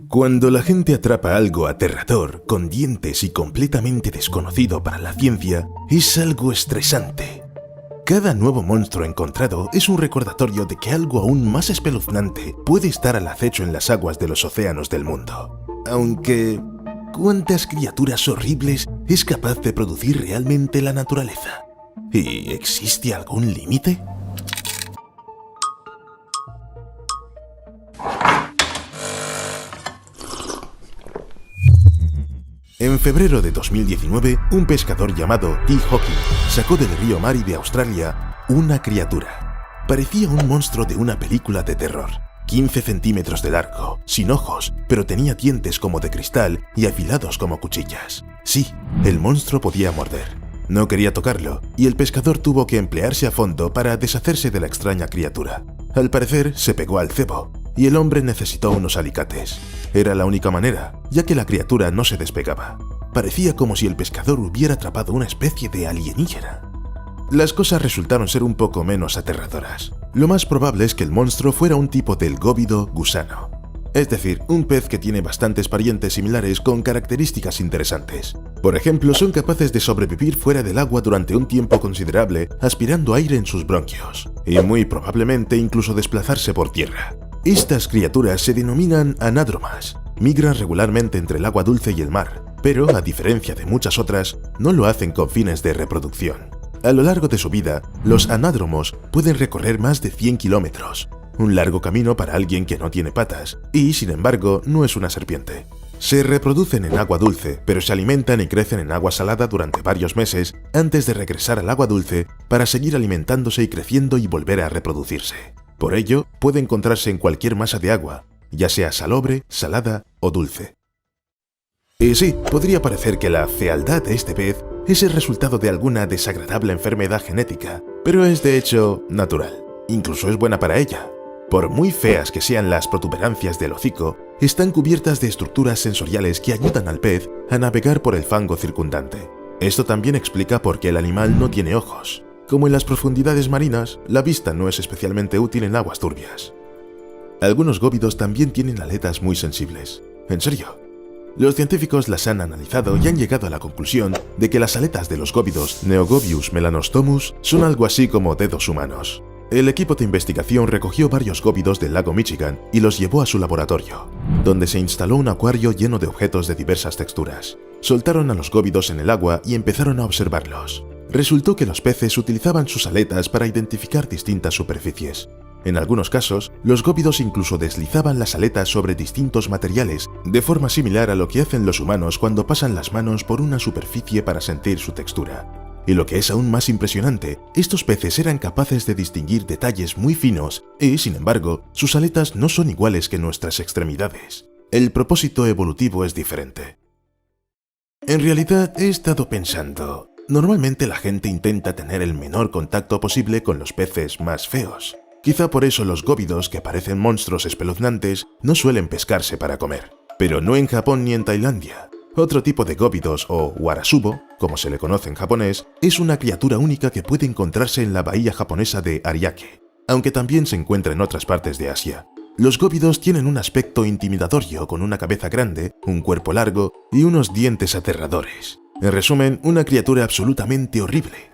Cuando la gente atrapa algo aterrador, con dientes y completamente desconocido para la ciencia, es algo estresante. Cada nuevo monstruo encontrado es un recordatorio de que algo aún más espeluznante puede estar al acecho en las aguas de los océanos del mundo. Aunque, ¿cuántas criaturas horribles es capaz de producir realmente la naturaleza? ¿Y existe algún límite? En febrero de 2019, un pescador llamado T. Hawking sacó del río Mari de Australia una criatura. Parecía un monstruo de una película de terror. 15 centímetros de largo, sin ojos, pero tenía dientes como de cristal y afilados como cuchillas. Sí, el monstruo podía morder. No quería tocarlo, y el pescador tuvo que emplearse a fondo para deshacerse de la extraña criatura. Al parecer, se pegó al cebo, y el hombre necesitó unos alicates. Era la única manera, ya que la criatura no se despegaba. Parecía como si el pescador hubiera atrapado una especie de alienígena. Las cosas resultaron ser un poco menos aterradoras. Lo más probable es que el monstruo fuera un tipo del góvido gusano. Es decir, un pez que tiene bastantes parientes similares con características interesantes. Por ejemplo, son capaces de sobrevivir fuera del agua durante un tiempo considerable aspirando aire en sus bronquios, y muy probablemente incluso desplazarse por tierra. Estas criaturas se denominan anádromas. Migran regularmente entre el agua dulce y el mar, pero, a diferencia de muchas otras, no lo hacen con fines de reproducción. A lo largo de su vida, los anádromos pueden recorrer más de 100 kilómetros, un largo camino para alguien que no tiene patas, y, sin embargo, no es una serpiente. Se reproducen en agua dulce, pero se alimentan y crecen en agua salada durante varios meses antes de regresar al agua dulce para seguir alimentándose y creciendo y volver a reproducirse. Por ello, puede encontrarse en cualquier masa de agua, ya sea salobre, salada o dulce. Y sí, podría parecer que la fealdad de este pez es el resultado de alguna desagradable enfermedad genética, pero es de hecho natural. Incluso es buena para ella. Por muy feas que sean las protuberancias del hocico, están cubiertas de estructuras sensoriales que ayudan al pez a navegar por el fango circundante. Esto también explica por qué el animal no tiene ojos. Como en las profundidades marinas, la vista no es especialmente útil en aguas turbias. Algunos góvidos también tienen aletas muy sensibles. ¿En serio? Los científicos las han analizado y han llegado a la conclusión de que las aletas de los góvidos Neogobius melanostomus son algo así como dedos humanos. El equipo de investigación recogió varios góvidos del lago Michigan y los llevó a su laboratorio, donde se instaló un acuario lleno de objetos de diversas texturas. Soltaron a los góvidos en el agua y empezaron a observarlos. Resultó que los peces utilizaban sus aletas para identificar distintas superficies. En algunos casos, los góvidos incluso deslizaban las aletas sobre distintos materiales, de forma similar a lo que hacen los humanos cuando pasan las manos por una superficie para sentir su textura. Y lo que es aún más impresionante, estos peces eran capaces de distinguir detalles muy finos y, sin embargo, sus aletas no son iguales que nuestras extremidades. El propósito evolutivo es diferente. En realidad, he estado pensando, normalmente la gente intenta tener el menor contacto posible con los peces más feos. Quizá por eso los góvidos, que parecen monstruos espeluznantes, no suelen pescarse para comer. Pero no en Japón ni en Tailandia. Otro tipo de góvidos, o warasubo, como se le conoce en japonés, es una criatura única que puede encontrarse en la bahía japonesa de Ariake, aunque también se encuentra en otras partes de Asia. Los góvidos tienen un aspecto intimidatorio con una cabeza grande, un cuerpo largo y unos dientes aterradores. En resumen, una criatura absolutamente horrible.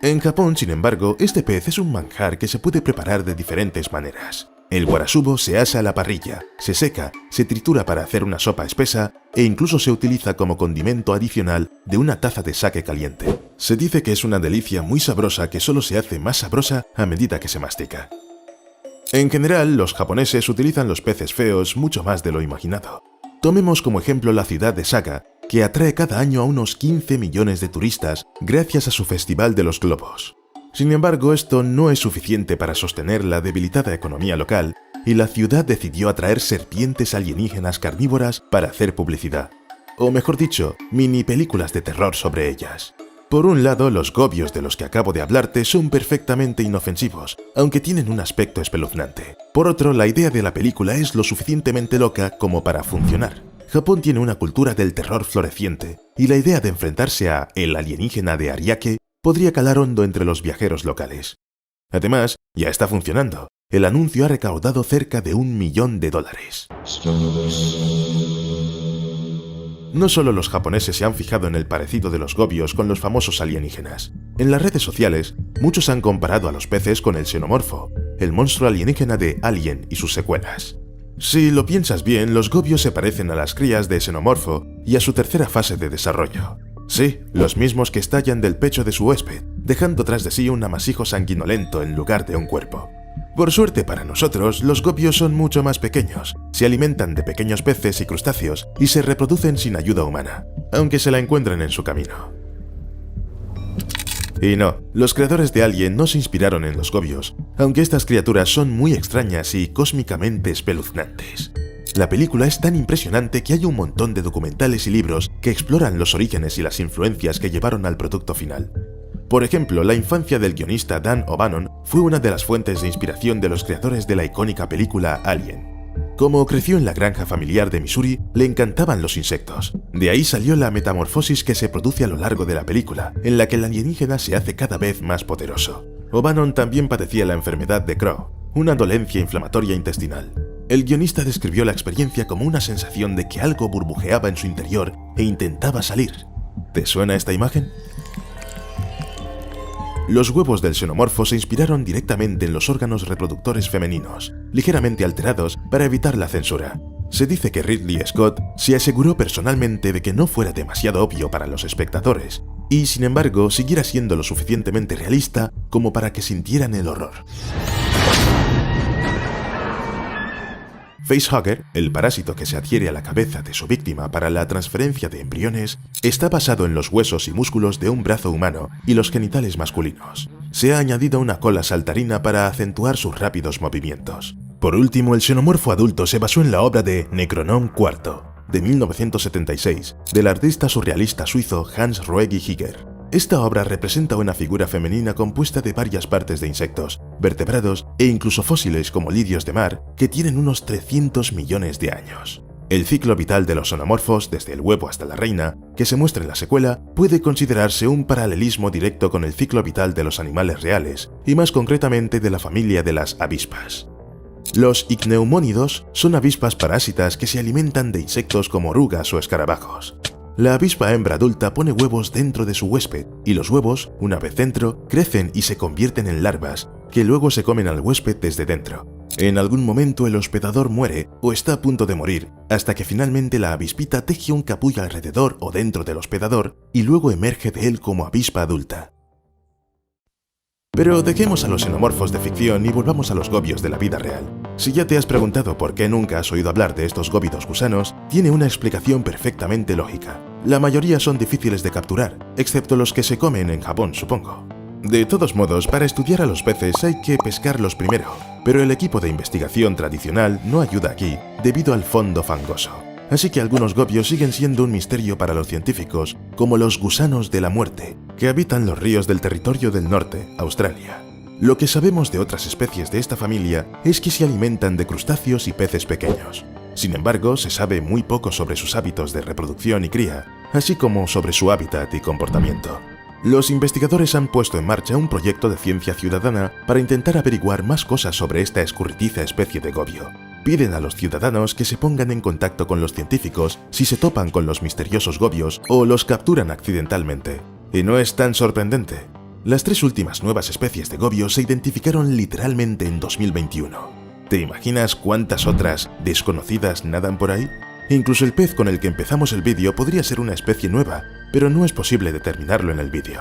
En Japón, sin embargo, este pez es un manjar que se puede preparar de diferentes maneras. El warasubo se asa a la parrilla, se seca, se tritura para hacer una sopa espesa e incluso se utiliza como condimento adicional de una taza de sake caliente. Se dice que es una delicia muy sabrosa que solo se hace más sabrosa a medida que se mastica. En general, los japoneses utilizan los peces feos mucho más de lo imaginado. Tomemos como ejemplo la ciudad de Saga, que atrae cada año a unos 15 millones de turistas gracias a su Festival de los Globos. Sin embargo, esto no es suficiente para sostener la debilitada economía local, y la ciudad decidió atraer serpientes alienígenas carnívoras para hacer publicidad. O mejor dicho, mini películas de terror sobre ellas. Por un lado, los gobios de los que acabo de hablarte son perfectamente inofensivos, aunque tienen un aspecto espeluznante. Por otro, la idea de la película es lo suficientemente loca como para funcionar. Japón tiene una cultura del terror floreciente, y la idea de enfrentarse a el alienígena de Ariake podría calar hondo entre los viajeros locales. Además, ya está funcionando. El anuncio ha recaudado cerca de $1 millón. No solo los japoneses se han fijado en el parecido de los gobios con los famosos alienígenas. En las redes sociales, muchos han comparado a los peces con el xenomorfo, el monstruo alienígena de Alien y sus secuelas. Si lo piensas bien, los gobios se parecen a las crías de xenomorfo y a su tercera fase de desarrollo. Sí, los mismos que estallan del pecho de su huésped, dejando tras de sí un amasijo sanguinolento en lugar de un cuerpo. Por suerte para nosotros, los gobios son mucho más pequeños, se alimentan de pequeños peces y crustáceos y se reproducen sin ayuda humana, aunque se la encuentren en su camino. Y no, los creadores de Alien no se inspiraron en los gobios, aunque estas criaturas son muy extrañas y cósmicamente espeluznantes. La película es tan impresionante que hay un montón de documentales y libros que exploran los orígenes y las influencias que llevaron al producto final. Por ejemplo, la infancia del guionista Dan O'Bannon fue una de las fuentes de inspiración de los creadores de la icónica película Alien. Como creció en la granja familiar de Missouri, le encantaban los insectos. De ahí salió la metamorfosis que se produce a lo largo de la película, en la que el alienígena se hace cada vez más poderoso. O'Bannon también padecía la enfermedad de Crohn, una dolencia inflamatoria intestinal. El guionista describió la experiencia como una sensación de que algo burbujeaba en su interior e intentaba salir. ¿Te suena esta imagen? Los huevos del xenomorfo se inspiraron directamente en los órganos reproductores femeninos, ligeramente alterados para evitar la censura. Se dice que Ridley Scott se aseguró personalmente de que no fuera demasiado obvio para los espectadores, y sin embargo siguiera siendo lo suficientemente realista como para que sintieran el horror. Facehugger, el parásito que se adhiere a la cabeza de su víctima para la transferencia de embriones, está basado en los huesos y músculos de un brazo humano y los genitales masculinos. Se ha añadido una cola saltarina para acentuar sus rápidos movimientos. Por último, el xenomorfo adulto se basó en la obra de Necronom IV, de 1976, del artista surrealista suizo Hans Roegi Giger. Esta obra representa una figura femenina compuesta de varias partes de insectos, vertebrados e incluso fósiles como lirios de mar que tienen unos 300 millones de años. El ciclo vital de los xenomorfos, desde el huevo hasta la reina, que se muestra en la secuela, puede considerarse un paralelismo directo con el ciclo vital de los animales reales, y más concretamente de la familia de las avispas. Los icneumónidos son avispas parásitas que se alimentan de insectos como orugas o escarabajos. La avispa hembra adulta pone huevos dentro de su huésped, y los huevos, una vez dentro, crecen y se convierten en larvas, que luego se comen al huésped desde dentro. En algún momento el hospedador muere o está a punto de morir, hasta que finalmente la avispita teje un capullo alrededor o dentro del hospedador y luego emerge de él como avispa adulta. Pero dejemos a los xenomorfos de ficción y volvamos a los gobios de la vida real. Si ya te has preguntado por qué nunca has oído hablar de estos góvidos gusanos, tiene una explicación perfectamente lógica. La mayoría son difíciles de capturar, excepto los que se comen en Japón, supongo. De todos modos, para estudiar a los peces hay que pescarlos primero, pero el equipo de investigación tradicional no ayuda aquí debido al fondo fangoso. Así que algunos gobios siguen siendo un misterio para los científicos, como los gusanos de la muerte, que habitan los ríos del territorio del norte, Australia. Lo que sabemos de otras especies de esta familia es que se alimentan de crustáceos y peces pequeños. Sin embargo, se sabe muy poco sobre sus hábitos de reproducción y cría, así como sobre su hábitat y comportamiento. Los investigadores han puesto en marcha un proyecto de ciencia ciudadana para intentar averiguar más cosas sobre esta escurridiza especie de gobio. Piden a los ciudadanos que se pongan en contacto con los científicos si se topan con los misteriosos gobios o los capturan accidentalmente. Y no es tan sorprendente. Las 3 últimas nuevas especies de gobios se identificaron literalmente en 2021. ¿Te imaginas cuántas otras desconocidas nadan por ahí? Incluso el pez con el que empezamos el vídeo podría ser una especie nueva, pero no es posible determinarlo en el vídeo.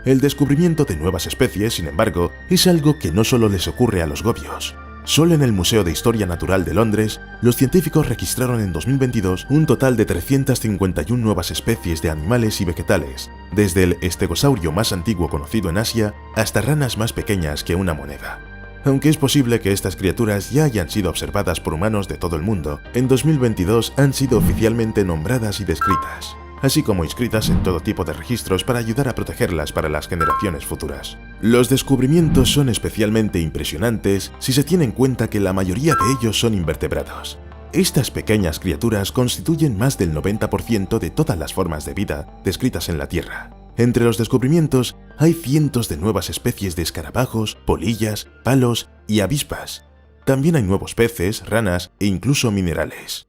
El descubrimiento de nuevas especies, sin embargo, es algo que no solo les ocurre a los gobios. Solo en el Museo de Historia Natural de Londres, los científicos registraron en 2022 un total de 351 nuevas especies de animales y vegetales, desde el estegosaurio más antiguo conocido en Asia hasta ranas más pequeñas que una moneda. Aunque es posible que estas criaturas ya hayan sido observadas por humanos de todo el mundo, en 2022 han sido oficialmente nombradas y descritas, así como inscritas en todo tipo de registros para ayudar a protegerlas para las generaciones futuras. Los descubrimientos son especialmente impresionantes si se tiene en cuenta que la mayoría de ellos son invertebrados. Estas pequeñas criaturas constituyen más del 90% de todas las formas de vida descritas en la Tierra. Entre los descubrimientos hay cientos de nuevas especies de escarabajos, polillas, palos y avispas. También hay nuevos peces, ranas e incluso minerales.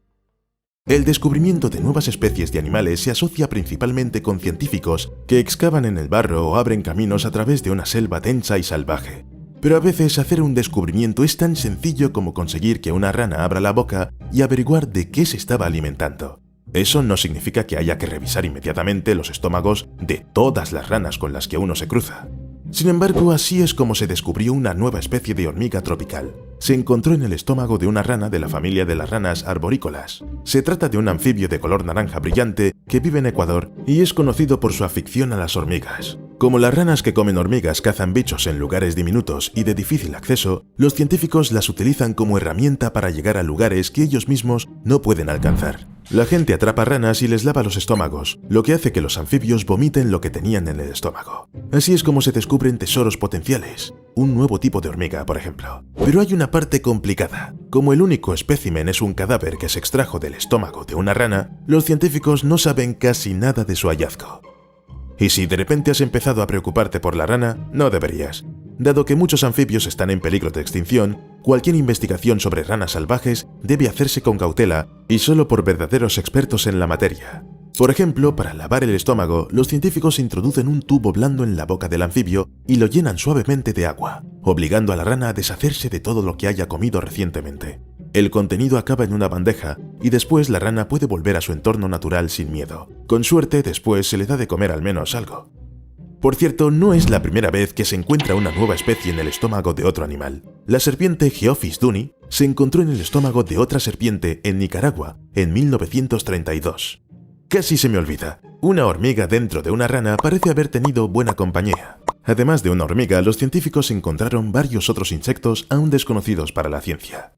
El descubrimiento de nuevas especies de animales se asocia principalmente con científicos que excavan en el barro o abren caminos a través de una selva densa y salvaje. Pero a veces hacer un descubrimiento es tan sencillo como conseguir que una rana abra la boca y averiguar de qué se estaba alimentando. Eso no significa que haya que revisar inmediatamente los estómagos de todas las ranas con las que uno se cruza. Sin embargo, así es como se descubrió una nueva especie de hormiga tropical. Se encontró en el estómago de una rana de la familia de las ranas arborícolas. Se trata de un anfibio de color naranja brillante que vive en Ecuador y es conocido por su afición a las hormigas. Como las ranas que comen hormigas cazan bichos en lugares diminutos y de difícil acceso, los científicos las utilizan como herramienta para llegar a lugares que ellos mismos no pueden alcanzar. La gente atrapa ranas y les lava los estómagos, lo que hace que los anfibios vomiten lo que tenían en el estómago. Así es como se descubren tesoros potenciales, un nuevo tipo de hormiga, por ejemplo. Pero hay una parte complicada. Como el único espécimen es un cadáver que se extrajo del estómago de una rana, los científicos no saben casi nada de su hallazgo. Y si de repente has empezado a preocuparte por la rana, no deberías. Dado que muchos anfibios están en peligro de extinción, cualquier investigación sobre ranas salvajes debe hacerse con cautela y solo por verdaderos expertos en la materia. Por ejemplo, para lavar el estómago, los científicos introducen un tubo blando en la boca del anfibio y lo llenan suavemente de agua, obligando a la rana a deshacerse de todo lo que haya comido recientemente. El contenido acaba en una bandeja y después la rana puede volver a su entorno natural sin miedo. Con suerte, después se le da de comer al menos algo. Por cierto, no es la primera vez que se encuentra una nueva especie en el estómago de otro animal. La serpiente Geophis duni se encontró en el estómago de otra serpiente en Nicaragua en 1932. Casi se me olvida, una hormiga dentro de una rana parece haber tenido buena compañía. Además de una hormiga, los científicos encontraron varios otros insectos aún desconocidos para la ciencia.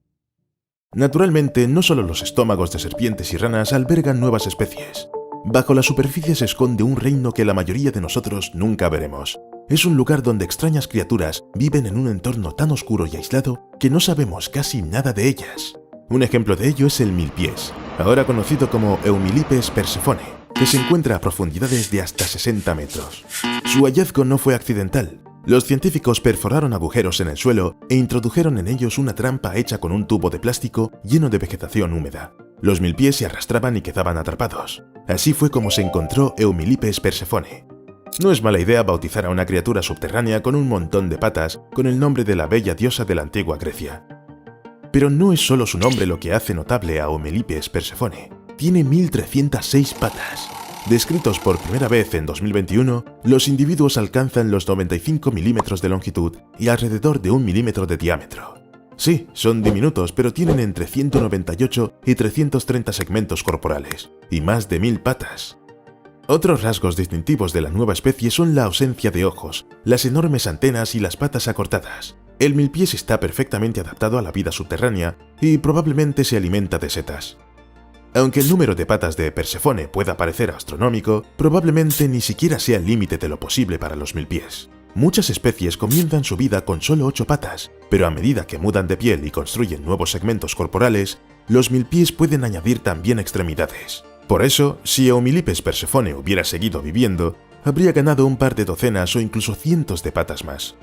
Naturalmente, no solo los estómagos de serpientes y ranas albergan nuevas especies. Bajo la superficie se esconde un reino que la mayoría de nosotros nunca veremos. Es un lugar donde extrañas criaturas viven en un entorno tan oscuro y aislado que no sabemos casi nada de ellas. Un ejemplo de ello es el milpiés, ahora conocido como Eumilipes persephone, que se encuentra a profundidades de hasta 60 metros. Su hallazgo no fue accidental. Los científicos perforaron agujeros en el suelo e introdujeron en ellos una trampa hecha con un tubo de plástico lleno de vegetación húmeda. Los milpiés se arrastraban y quedaban atrapados. Así fue como se encontró Eumilipes persephone. No es mala idea bautizar a una criatura subterránea con un montón de patas con el nombre de la bella diosa de la antigua Grecia. Pero no es solo su nombre lo que hace notable a Eumilipes persephone. Tiene 1306 patas. Descritos por primera vez en 2021, los individuos alcanzan los 95 milímetros de longitud y alrededor de 1 milímetro de diámetro. Sí, son diminutos, pero tienen entre 198 y 330 segmentos corporales, y más de 1000 patas. Otros rasgos distintivos de la nueva especie son la ausencia de ojos, las enormes antenas y las patas acortadas. El milpiés está perfectamente adaptado a la vida subterránea y probablemente se alimenta de setas. Aunque el número de patas de Persephone pueda parecer astronómico, probablemente ni siquiera sea el límite de lo posible para los milpiés. Muchas especies comienzan su vida con solo 8 patas, pero a medida que mudan de piel y construyen nuevos segmentos corporales, los milpiés pueden añadir también extremidades. Por eso, si Eumilipes persephone hubiera seguido viviendo, habría ganado un par de docenas o incluso cientos de patas más.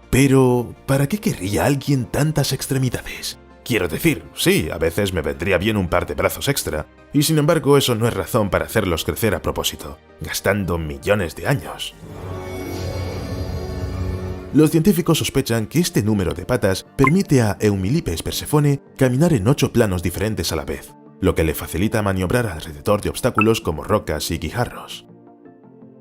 Pero, ¿para qué querría alguien tantas extremidades? Quiero decir, sí, a veces me vendría bien un par de brazos extra, y sin embargo eso no es razón para hacerlos crecer a propósito, gastando millones de años. Los científicos sospechan que este número de patas permite a Eumilipes persephone caminar en 8 planos diferentes a la vez, lo que le facilita maniobrar alrededor de obstáculos como rocas y guijarros.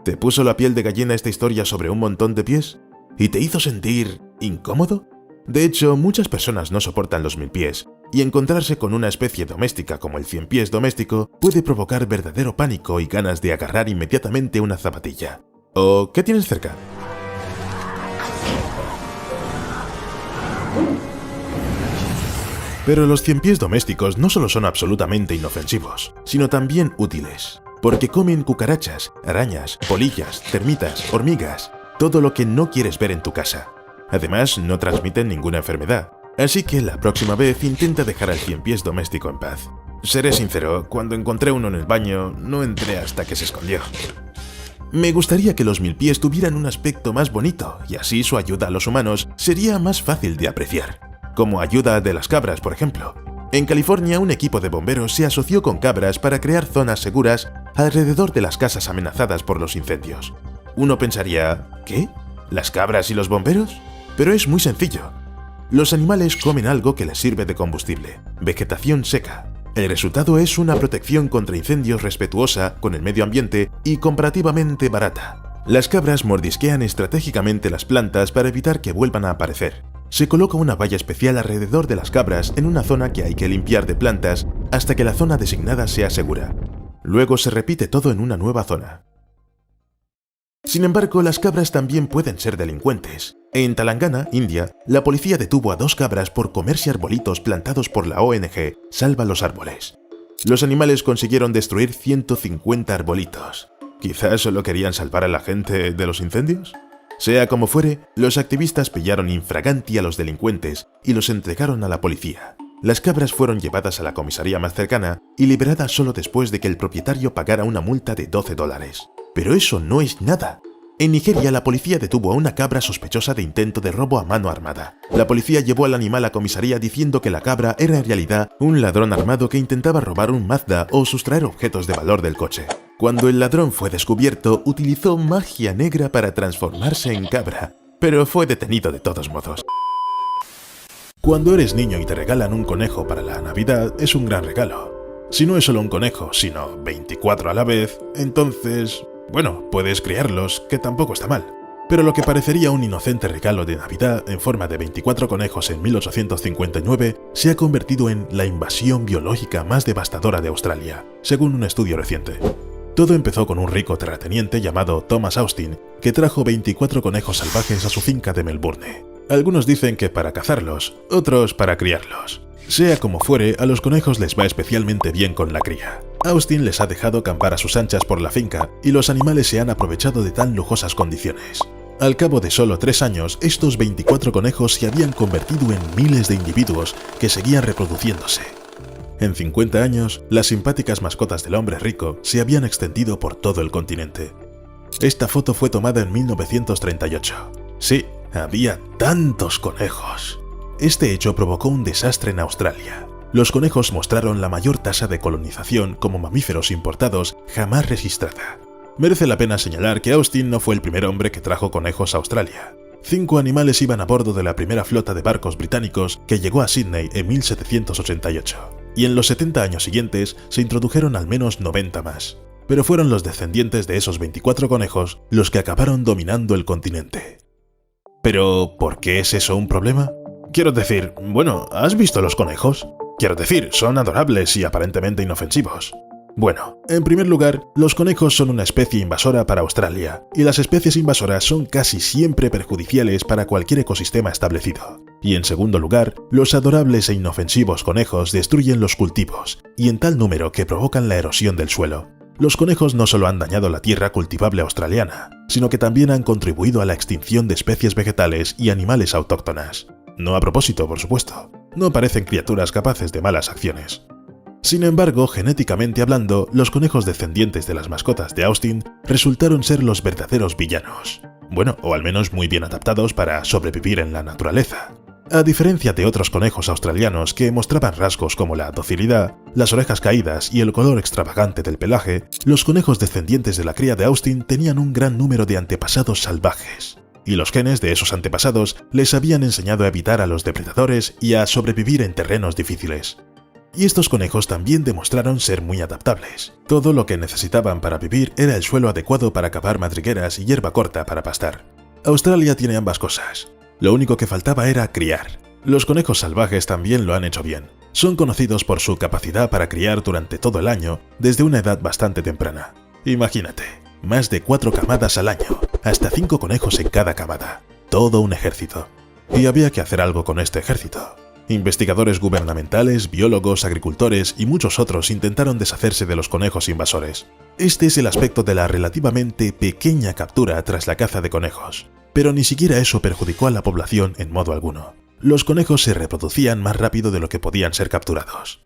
¿Te puso la piel de gallina esta historia sobre un montón de pies? ¿Y te hizo sentir incómodo? De hecho, muchas personas no soportan los milpiés, y encontrarse con una especie doméstica como el ciempiés doméstico puede provocar verdadero pánico y ganas de agarrar inmediatamente una zapatilla. ¿O qué tienes cerca? Pero los ciempiés domésticos no solo son absolutamente inofensivos, sino también útiles, porque comen cucarachas, arañas, polillas, termitas, hormigas, todo lo que no quieres ver en tu casa. Además, no transmiten ninguna enfermedad, así que la próxima vez intenta dejar al ciempiés doméstico en paz. Seré sincero, cuando encontré uno en el baño, no entré hasta que se escondió. Me gustaría que los milpies tuvieran un aspecto más bonito y así su ayuda a los humanos sería más fácil de apreciar, como ayuda de las cabras, por ejemplo. En California, un equipo de bomberos se asoció con cabras para crear zonas seguras alrededor de las casas amenazadas por los incendios. Uno pensaría, ¿qué? ¿Las cabras y los bomberos? Pero es muy sencillo. Los animales comen algo que les sirve de combustible, vegetación seca. El resultado es una protección contra incendios respetuosa con el medio ambiente y comparativamente barata. Las cabras mordisquean estratégicamente las plantas para evitar que vuelvan a aparecer. Se coloca una valla especial alrededor de las cabras en una zona que hay que limpiar de plantas hasta que la zona designada sea segura. Luego se repite todo en una nueva zona. Sin embargo, las cabras también pueden ser delincuentes. En Telangana, India, la policía detuvo a 2 cabras por comerse arbolitos plantados por la ONG Salva los Árboles. Los animales consiguieron destruir 150 arbolitos. ¿Quizás solo querían salvar a la gente de los incendios? Sea como fuere, los activistas pillaron infraganti a los delincuentes y los entregaron a la policía. Las cabras fueron llevadas a la comisaría más cercana y liberadas solo después de que el propietario pagara una multa de $12. Pero eso no es nada. En Nigeria, la policía detuvo a una cabra sospechosa de intento de robo a mano armada. La policía llevó al animal a comisaría diciendo que la cabra era en realidad un ladrón armado que intentaba robar un Mazda o sustraer objetos de valor del coche. Cuando el ladrón fue descubierto, utilizó magia negra para transformarse en cabra, pero fue detenido de todos modos. Cuando eres niño y te regalan un conejo para la Navidad, es un gran regalo. Si no es solo un conejo, sino 24 a la vez, entonces... bueno, puedes criarlos, que tampoco está mal. Pero lo que parecería un inocente regalo de Navidad en forma de 24 conejos en 1859 se ha convertido en la invasión biológica más devastadora de Australia, según un estudio reciente. Todo empezó con un rico terrateniente llamado Thomas Austin, que trajo 24 conejos salvajes a su finca de Melbourne. Algunos dicen que para cazarlos, otros para criarlos. Sea como fuere, a los conejos les va especialmente bien con la cría. Austin les ha dejado campar a sus anchas por la finca y los animales se han aprovechado de tan lujosas condiciones. Al cabo de solo 3 años, estos 24 conejos se habían convertido en miles de individuos que seguían reproduciéndose. En 50 años, las simpáticas mascotas del hombre rico se habían extendido por todo el continente. Esta foto fue tomada en 1938. Sí, había tantos conejos. Este hecho provocó un desastre en Australia. Los conejos mostraron la mayor tasa de colonización como mamíferos importados jamás registrada. Merece la pena señalar que Austin no fue el primer hombre que trajo conejos a Australia. 5 animales iban a bordo de la primera flota de barcos británicos que llegó a Sídney en 1788, y en los 70 años siguientes se introdujeron al menos 90 más. Pero fueron los descendientes de esos 24 conejos los que acabaron dominando el continente. ¿Pero por qué es eso un problema? Quiero decir, bueno, ¿has visto los conejos? Quiero decir, son adorables y aparentemente inofensivos. Bueno, en primer lugar, los conejos son una especie invasora para Australia, y las especies invasoras son casi siempre perjudiciales para cualquier ecosistema establecido. Y en segundo lugar, los adorables e inofensivos conejos destruyen los cultivos, y en tal número que provocan la erosión del suelo. Los conejos no solo han dañado la tierra cultivable australiana, sino que también han contribuido a la extinción de especies vegetales y animales autóctonas. No a propósito, por supuesto. No parecen criaturas capaces de malas acciones. Sin embargo, genéticamente hablando, los conejos descendientes de las mascotas de Austin resultaron ser los verdaderos villanos. Bueno, o al menos muy bien adaptados para sobrevivir en la naturaleza. A diferencia de otros conejos australianos que mostraban rasgos como la docilidad, las orejas caídas y el color extravagante del pelaje, los conejos descendientes de la cría de Austin tenían un gran número de antepasados salvajes. Y los genes de esos antepasados les habían enseñado a evitar a los depredadores y a sobrevivir en terrenos difíciles. Y estos conejos también demostraron ser muy adaptables. Todo lo que necesitaban para vivir era el suelo adecuado para cavar madrigueras y hierba corta para pastar. Australia tiene ambas cosas. Lo único que faltaba era criar. Los conejos salvajes también lo han hecho bien. Son conocidos por su capacidad para criar durante todo el año, desde una edad bastante temprana. Imagínate, más de 4 camadas al año, hasta 5 conejos en cada camada. Todo un ejército. Y había que hacer algo con este ejército. Investigadores gubernamentales, biólogos, agricultores y muchos otros intentaron deshacerse de los conejos invasores. Este es el aspecto de la relativamente pequeña captura tras la caza de conejos. Pero ni siquiera eso perjudicó a la población en modo alguno. Los conejos se reproducían más rápido de lo que podían ser capturados.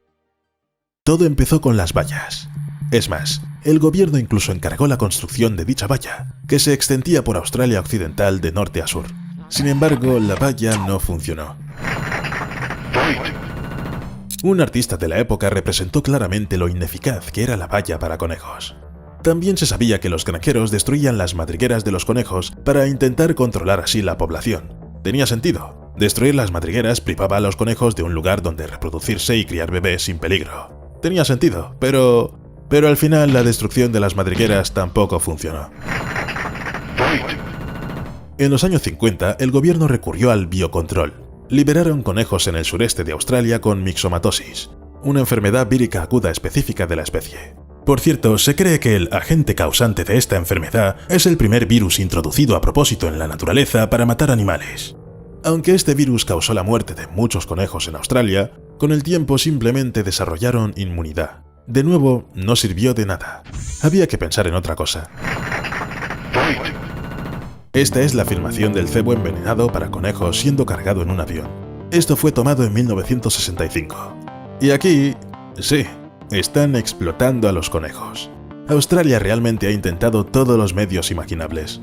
Todo empezó con las vallas. Es más, El gobierno incluso encargó la construcción de dicha valla, que se extendía por Australia Occidental de norte a sur. Sin embargo, la valla no funcionó. Un artista de la época representó claramente lo ineficaz que era la valla para conejos. También se sabía que los granjeros destruían las madrigueras de los conejos para intentar controlar así la población. Tenía sentido. Destruir las madrigueras privaba a los conejos de un lugar donde reproducirse y criar bebés sin peligro. Tenía sentido, pero al final la destrucción de las madrigueras tampoco funcionó. En los años 50, el gobierno recurrió al biocontrol. Liberaron conejos en el sureste de Australia con mixomatosis, una enfermedad vírica aguda específica de la especie. Por cierto, se cree que el agente causante de esta enfermedad es el primer virus introducido a propósito en la naturaleza para matar animales. Aunque este virus causó la muerte de muchos conejos en Australia, con el tiempo simplemente desarrollaron inmunidad. De nuevo, no sirvió de nada. Había que pensar en otra cosa. Esta es la filmación del cebo envenenado para conejos siendo cargado en un avión. Esto fue tomado en 1965. Y aquí, sí, están explotando a los conejos. Australia realmente ha intentado todos los medios imaginables.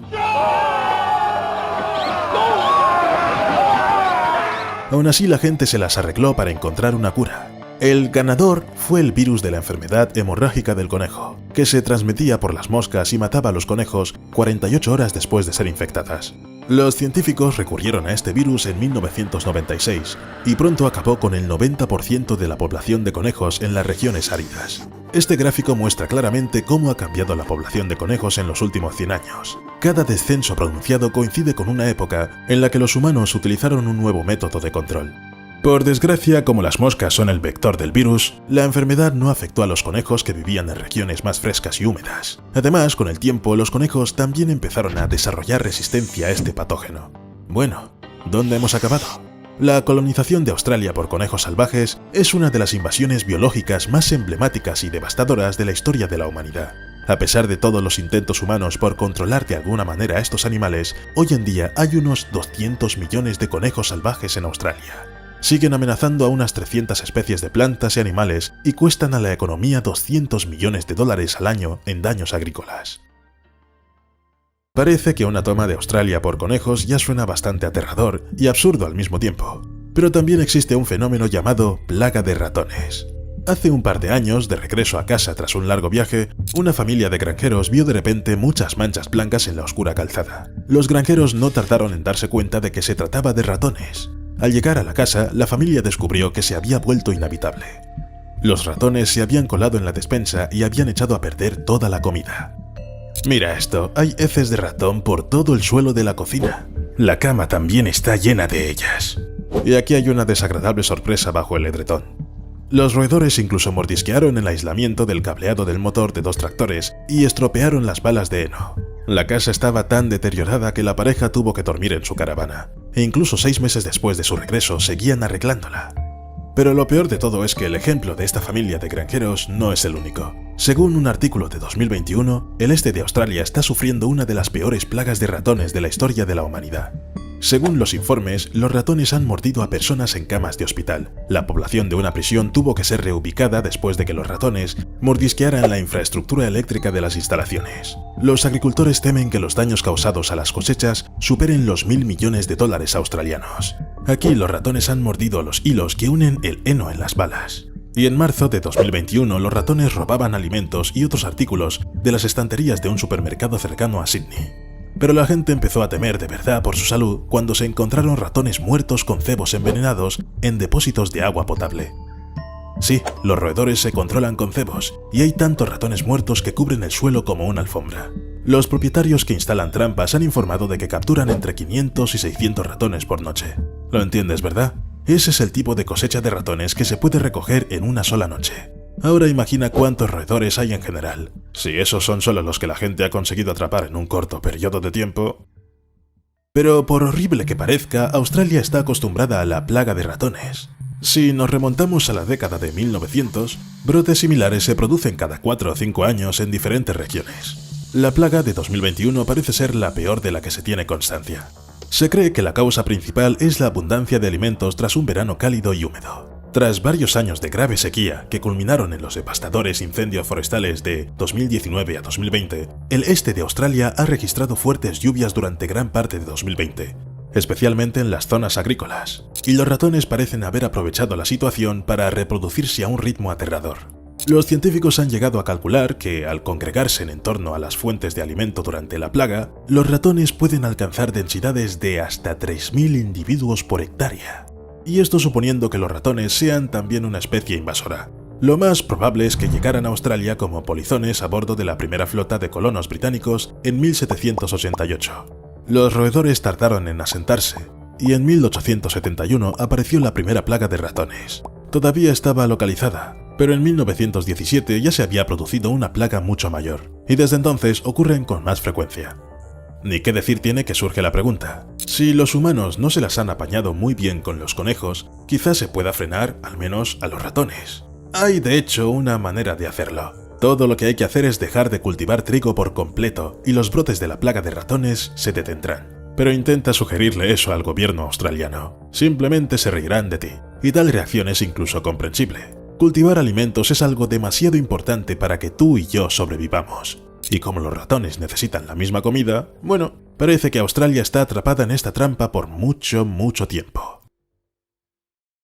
Aún así, la gente se las arregló para encontrar una cura. El ganador fue el virus de la enfermedad hemorrágica del conejo, que se transmitía por las moscas y mataba a los conejos 48 horas después de ser infectadas. Los científicos recurrieron a este virus en 1996 y pronto acabó con el 90% de la población de conejos en las regiones áridas. Este gráfico muestra claramente cómo ha cambiado la población de conejos en los últimos 100 años. Cada descenso pronunciado coincide con una época en la que los humanos utilizaron un nuevo método de control. Por desgracia, como las moscas son el vector del virus, la enfermedad no afectó a los conejos que vivían en regiones más frescas y húmedas. Además, con el tiempo, los conejos también empezaron a desarrollar resistencia a este patógeno. Bueno, ¿dónde hemos acabado? La colonización de Australia por conejos salvajes es una de las invasiones biológicas más emblemáticas y devastadoras de la historia de la humanidad. A pesar de todos los intentos humanos por controlar de alguna manera a estos animales, hoy en día hay unos 200 millones de conejos salvajes en Australia. Siguen amenazando a unas 300 especies de plantas y animales y cuestan a la economía 200 millones de dólares al año en daños agrícolas. Parece que una toma de Australia por conejos ya suena bastante aterrador y absurdo al mismo tiempo, pero también existe un fenómeno llamado plaga de ratones. Hace un par de años, de regreso a casa tras un largo viaje, una familia de granjeros vio de repente muchas manchas blancas en la oscura calzada. Los granjeros no tardaron en darse cuenta de que se trataba de ratones. Al llegar a la casa, la familia descubrió que se había vuelto inhabitable. Los ratones se habían colado en la despensa y habían echado a perder toda la comida. Mira esto, hay heces de ratón por todo el suelo de la cocina. La cama también está llena de ellas. Y aquí hay una desagradable sorpresa bajo el edredón. Los roedores incluso mordisquearon el aislamiento del cableado del motor de 2 tractores y estropearon las balas de heno. La casa estaba tan deteriorada que la pareja tuvo que dormir en su caravana, e incluso 6 meses después de su regreso seguían arreglándola. Pero lo peor de todo es que el ejemplo de esta familia de granjeros no es el único. Según un artículo de 2021, el este de Australia está sufriendo una de las peores plagas de ratones de la historia de la humanidad. Según los informes, los ratones han mordido a personas en camas de hospital. La población de una prisión tuvo que ser reubicada después de que los ratones mordisquearan la infraestructura eléctrica de las instalaciones. Los agricultores temen que los daños causados a las cosechas superen los 1.000 millones de dólares australianos. Aquí los ratones han mordido los hilos que unen el heno en las balas. Y en marzo de 2021 los ratones robaban alimentos y otros artículos de las estanterías de un supermercado cercano a Sydney. Pero la gente empezó a temer de verdad por su salud cuando se encontraron ratones muertos con cebos envenenados en depósitos de agua potable. Sí, los roedores se controlan con cebos, y hay tantos ratones muertos que cubren el suelo como una alfombra. Los propietarios que instalan trampas han informado de que capturan entre 500 y 600 ratones por noche. ¿Lo entiendes, verdad? Ese es el tipo de cosecha de ratones que se puede recoger en una sola noche. Ahora imagina cuántos roedores hay en general. Si esos son solo los que la gente ha conseguido atrapar en un corto periodo de tiempo. Pero por horrible que parezca, Australia está acostumbrada a la plaga de ratones. Si nos remontamos a la década de 1900, brotes similares se producen cada 4 o 5 años en diferentes regiones. La plaga de 2021 parece ser la peor de la que se tiene constancia. Se cree que la causa principal es la abundancia de alimentos tras un verano cálido y húmedo. Tras varios años de grave sequía que culminaron en los devastadores incendios forestales de 2019 a 2020, el este de Australia ha registrado fuertes lluvias durante gran parte de 2020, especialmente en las zonas agrícolas, y los ratones parecen haber aprovechado la situación para reproducirse a un ritmo aterrador. Los científicos han llegado a calcular que, al congregarse en torno a las fuentes de alimento durante la plaga, los ratones pueden alcanzar densidades de hasta 3.000 individuos por hectárea. Y esto suponiendo que los ratones sean también una especie invasora. Lo más probable es que llegaran a Australia como polizones a bordo de la primera flota de colonos británicos en 1788. Los roedores tardaron en asentarse, y en 1871 apareció la primera plaga de ratones. Todavía estaba localizada, pero en 1917 ya se había producido una plaga mucho mayor, y desde entonces ocurren con más frecuencia. Ni qué decir tiene que surge la pregunta: si los humanos no se las han apañado muy bien con los conejos, quizás se pueda frenar al menos a los ratones. Hay de hecho una manera de hacerlo. Todo lo que hay que hacer es dejar de cultivar trigo por completo y los brotes de la plaga de ratones se detendrán. Pero intenta sugerirle eso al gobierno australiano. Simplemente se reirán de ti, y tal reacción es incluso comprensible. Cultivar alimentos es algo demasiado importante para que tú y yo sobrevivamos. Y como los ratones necesitan la misma comida, bueno, parece que Australia está atrapada en esta trampa por mucho tiempo.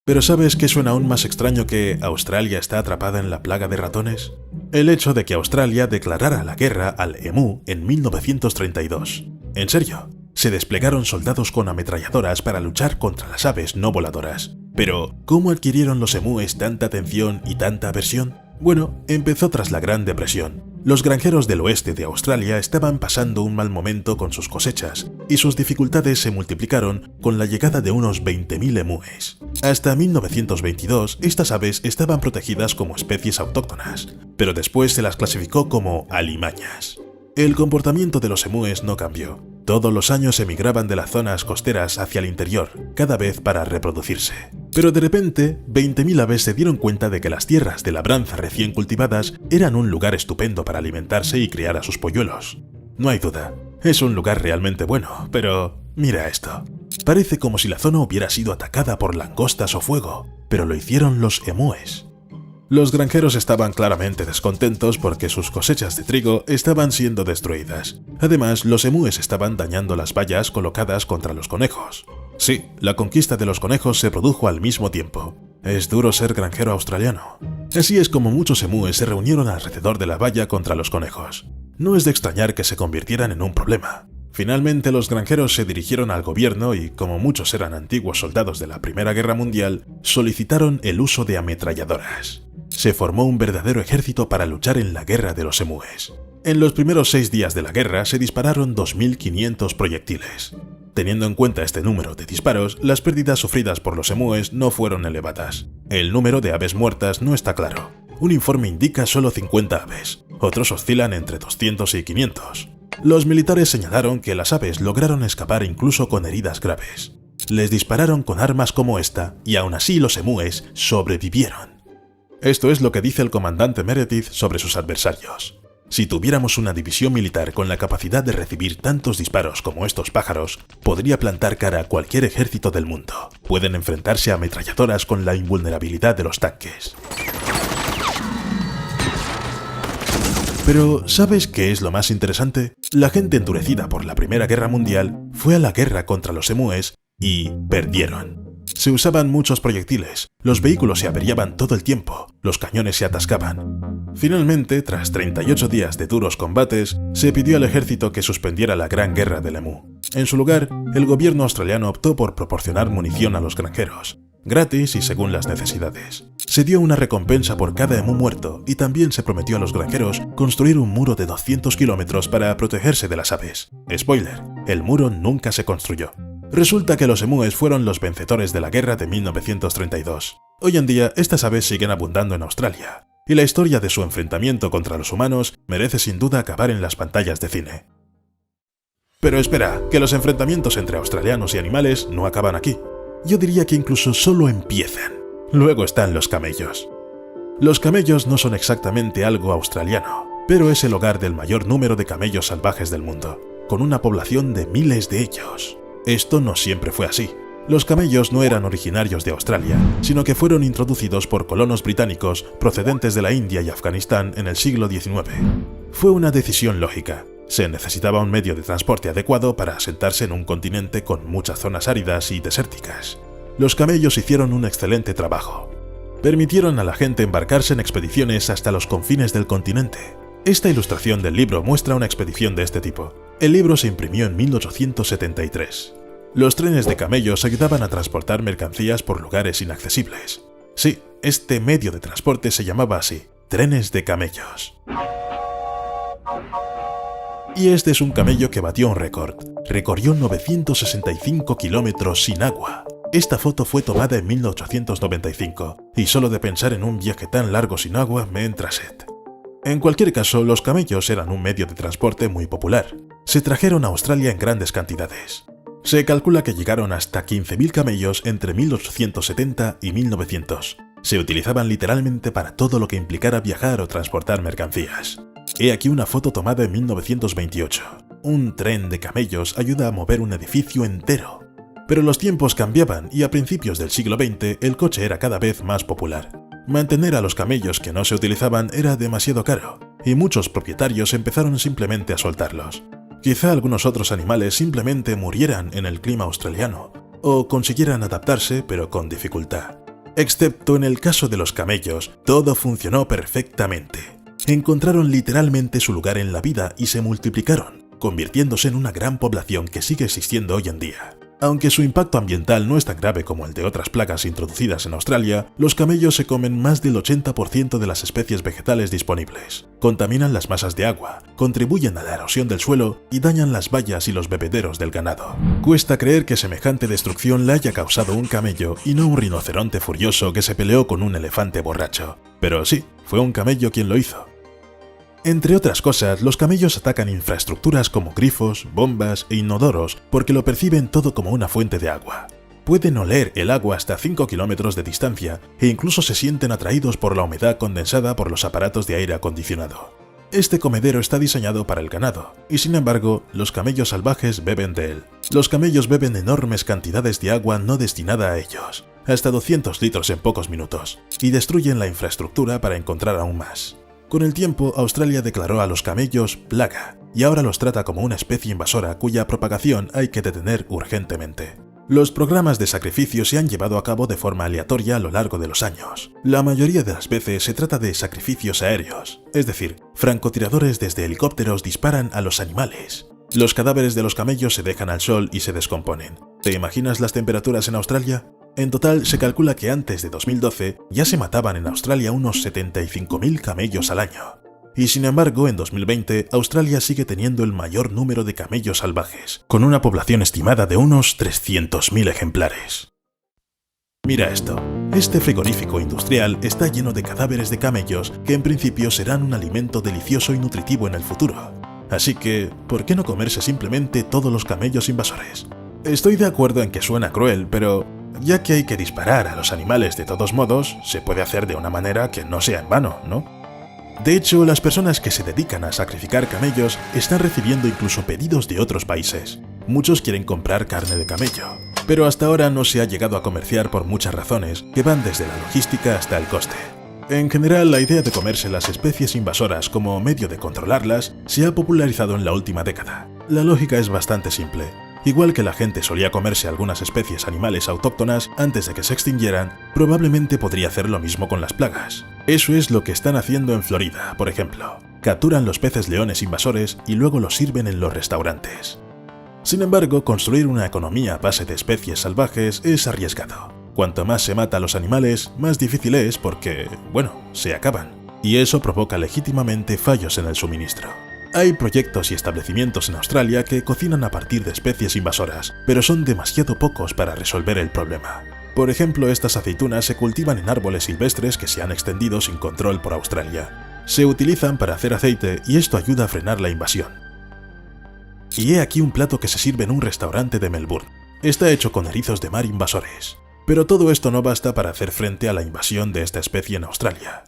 ¿Pero sabes qué suena aún más extraño que Australia está atrapada en la plaga de ratones? El hecho de que Australia declarara la guerra al emú en 1932. En serio, se desplegaron soldados con ametralladoras para luchar contra las aves no voladoras. Pero, ¿cómo adquirieron los emúes tanta atención y tanta aversión? Bueno, empezó tras la Gran Depresión. Los granjeros del oeste de Australia estaban pasando un mal momento con sus cosechas, y sus dificultades se multiplicaron con la llegada de unos 20.000 emúes. Hasta 1922, estas aves estaban protegidas como especies autóctonas, pero después se las clasificó como alimañas. El comportamiento de los emúes no cambió. Todos los años emigraban de las zonas costeras hacia el interior, cada vez para reproducirse. Pero de repente, 20.000 aves se dieron cuenta de que las tierras de labranza recién cultivadas eran un lugar estupendo para alimentarse y criar a sus polluelos. No hay duda, es un lugar realmente bueno, pero mira esto. Parece como si la zona hubiera sido atacada por langostas o fuego, pero lo hicieron los emúes. Los granjeros estaban claramente descontentos porque sus cosechas de trigo estaban siendo destruidas. Además, los emúes estaban dañando las vallas colocadas contra los conejos. Sí, la conquista de los conejos se produjo al mismo tiempo. Es duro ser granjero australiano. Así es como muchos emúes se reunieron alrededor de la valla contra los conejos. No es de extrañar que se convirtieran en un problema. Finalmente los granjeros se dirigieron al gobierno y, como muchos eran antiguos soldados de la Primera Guerra Mundial, solicitaron el uso de ametralladoras. Se formó un verdadero ejército para luchar en la guerra de los emúes. En los primeros 6 días de la guerra se dispararon 2.500 proyectiles. Teniendo en cuenta este número de disparos, las pérdidas sufridas por los emúes no fueron elevadas. El número de aves muertas no está claro. Un informe indica solo 50 aves, otros oscilan entre 200 y 500. Los militares señalaron que las aves lograron escapar incluso con heridas graves. Les dispararon con armas como esta y aún así los emúes sobrevivieron. Esto es lo que dice el comandante Meredith sobre sus adversarios. Si tuviéramos una división militar con la capacidad de recibir tantos disparos como estos pájaros, podría plantar cara a cualquier ejército del mundo. Pueden enfrentarse a ametralladoras con la invulnerabilidad de los tanques. Pero, ¿sabes qué es lo más interesante? La gente endurecida por la Primera Guerra Mundial fue a la guerra contra los emúes y perdieron. Se usaban muchos proyectiles, los vehículos se averiaban todo el tiempo, los cañones se atascaban. Finalmente, tras 38 días de duros combates, se pidió al ejército que suspendiera la Gran Guerra del Emú. En su lugar, el gobierno australiano optó por proporcionar munición a los granjeros, gratis y según las necesidades. Se dio una recompensa por cada emú muerto y también se prometió a los granjeros construir un muro de 200 kilómetros para protegerse de las aves. Spoiler, el muro nunca se construyó. Resulta que los emúes fueron los vencedores de la guerra de 1932. Hoy en día, estas aves siguen abundando en Australia, y la historia de su enfrentamiento contra los humanos merece sin duda acabar en las pantallas de cine. Pero espera, que los enfrentamientos entre australianos y animales no acaban aquí. Yo diría que incluso solo empiezan. Luego están los camellos. Los camellos no son exactamente algo australiano, pero es el hogar del mayor número de camellos salvajes del mundo, con una población de miles de ellos. Esto no siempre fue así. Los camellos no eran originarios de Australia, sino que fueron introducidos por colonos británicos procedentes de la India y Afganistán en el siglo XIX. Fue una decisión lógica. Se necesitaba un medio de transporte adecuado para asentarse en un continente con muchas zonas áridas y desérticas. Los camellos hicieron un excelente trabajo. Permitieron a la gente embarcarse en expediciones hasta los confines del continente. Esta ilustración del libro muestra una expedición de este tipo. El libro se imprimió en 1873. Los trenes de camellos ayudaban a transportar mercancías por lugares inaccesibles. Sí, este medio de transporte se llamaba así, trenes de camellos. Y este es un camello que batió un récord. Recorrió 965 kilómetros sin agua. Esta foto fue tomada en 1895, y solo de pensar en un viaje tan largo sin agua me entra sed. En cualquier caso, los camellos eran un medio de transporte muy popular. Se trajeron a Australia en grandes cantidades. Se calcula que llegaron hasta 15.000 camellos entre 1870 y 1900. Se utilizaban literalmente para todo lo que implicara viajar o transportar mercancías. He aquí una foto tomada en 1928. Un tren de camellos ayuda a mover un edificio entero. Pero los tiempos cambiaban y a principios del siglo XX el coche era cada vez más popular. Mantener a los camellos que no se utilizaban era demasiado caro, y muchos propietarios empezaron simplemente a soltarlos. Quizá algunos otros animales simplemente murieran en el clima australiano, o consiguieran adaptarse pero con dificultad. Excepto en el caso de los camellos, todo funcionó perfectamente. Encontraron literalmente su lugar en la vida y se multiplicaron, convirtiéndose en una gran población que sigue existiendo hoy en día. Aunque su impacto ambiental no es tan grave como el de otras plagas introducidas en Australia, los camellos se comen más del 80% de las especies vegetales disponibles, contaminan las masas de agua, contribuyen a la erosión del suelo y dañan las vallas y los bebederos del ganado. Cuesta creer que semejante destrucción la haya causado un camello y no un rinoceronte furioso que se peleó con un elefante borracho. Pero sí, fue un camello quien lo hizo. Entre otras cosas, los camellos atacan infraestructuras como grifos, bombas e inodoros porque lo perciben todo como una fuente de agua. Pueden oler el agua hasta 5 kilómetros de distancia e incluso se sienten atraídos por la humedad condensada por los aparatos de aire acondicionado. Este comedero está diseñado para el ganado, y sin embargo, los camellos salvajes beben de él. Los camellos beben enormes cantidades de agua no destinada a ellos, hasta 200 litros en pocos minutos, y destruyen la infraestructura para encontrar aún más. Con el tiempo, Australia declaró a los camellos plaga, y ahora los trata como una especie invasora cuya propagación hay que detener urgentemente. Los programas de sacrificio se han llevado a cabo de forma aleatoria a lo largo de los años. La mayoría de las veces se trata de sacrificios aéreos, es decir, francotiradores desde helicópteros disparan a los animales. Los cadáveres de los camellos se dejan al sol y se descomponen. ¿Te imaginas las temperaturas en Australia? En total, se calcula que antes de 2012 ya se mataban en Australia unos 75.000 camellos al año. Y sin embargo, en 2020, Australia sigue teniendo el mayor número de camellos salvajes, con una población estimada de unos 300.000 ejemplares. Mira esto. Este frigorífico industrial está lleno de cadáveres de camellos que en principio serán un alimento delicioso y nutritivo en el futuro. Así que, ¿por qué no comerse simplemente todos los camellos invasores? Estoy de acuerdo en que suena cruel, pero ya que hay que disparar a los animales de todos modos, se puede hacer de una manera que no sea en vano, ¿no? De hecho, las personas que se dedican a sacrificar camellos están recibiendo incluso pedidos de otros países. Muchos quieren comprar carne de camello, pero hasta ahora no se ha llegado a comerciar por muchas razones, que van desde la logística hasta el coste. En general, la idea de comerse las especies invasoras como medio de controlarlas se ha popularizado en la última década. La lógica es bastante simple. Igual que la gente solía comerse algunas especies animales autóctonas antes de que se extinguieran, probablemente podría hacer lo mismo con las plagas. Eso es lo que están haciendo en Florida, por ejemplo. Capturan los peces leones invasores y luego los sirven en los restaurantes. Sin embargo, construir una economía a base de especies salvajes es arriesgado. Cuanto más se mata a los animales, más difícil es porque, bueno, se acaban. Y eso provoca legítimamente fallos en el suministro. Hay proyectos y establecimientos en Australia que cocinan a partir de especies invasoras, pero son demasiado pocos para resolver el problema. Por ejemplo, estas aceitunas se cultivan en árboles silvestres que se han extendido sin control por Australia. Se utilizan para hacer aceite y esto ayuda a frenar la invasión. Y he aquí un plato que se sirve en un restaurante de Melbourne. Está hecho con erizos de mar invasores. Pero todo esto no basta para hacer frente a la invasión de esta especie en Australia.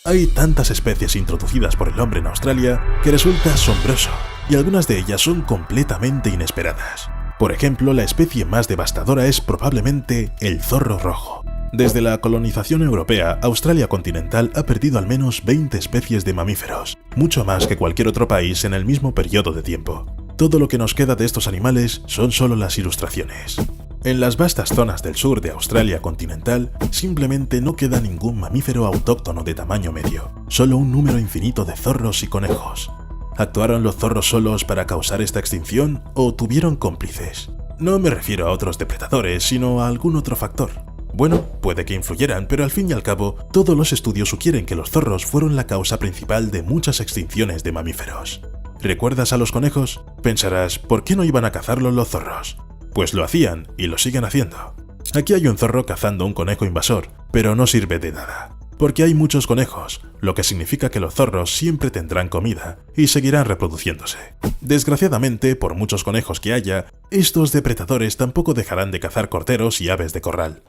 Hay tantas especies introducidas por el hombre en Australia que resulta asombroso, y algunas de ellas son completamente inesperadas. Por ejemplo, la especie más devastadora es probablemente el zorro rojo. Desde la colonización europea, Australia continental ha perdido al menos 20 especies de mamíferos, mucho más que cualquier otro país en el mismo periodo de tiempo. Todo lo que nos queda de estos animales son solo las ilustraciones. En las vastas zonas del sur de Australia continental, simplemente no queda ningún mamífero autóctono de tamaño medio, solo un número infinito de zorros y conejos. ¿Actuaron los zorros solos para causar esta extinción o tuvieron cómplices? No me refiero a otros depredadores, sino a algún otro factor. Bueno, puede que influyeran, pero al fin y al cabo, todos los estudios sugieren que los zorros fueron la causa principal de muchas extinciones de mamíferos. ¿Recuerdas a los conejos? Pensarás, ¿por qué no iban a cazarlos los zorros? Pues lo hacían y lo siguen haciendo. Aquí hay un zorro cazando un conejo invasor, pero no sirve de nada, porque hay muchos conejos, lo que significa que los zorros siempre tendrán comida y seguirán reproduciéndose. Desgraciadamente, por muchos conejos que haya, estos depredadores tampoco dejarán de cazar corderos y aves de corral.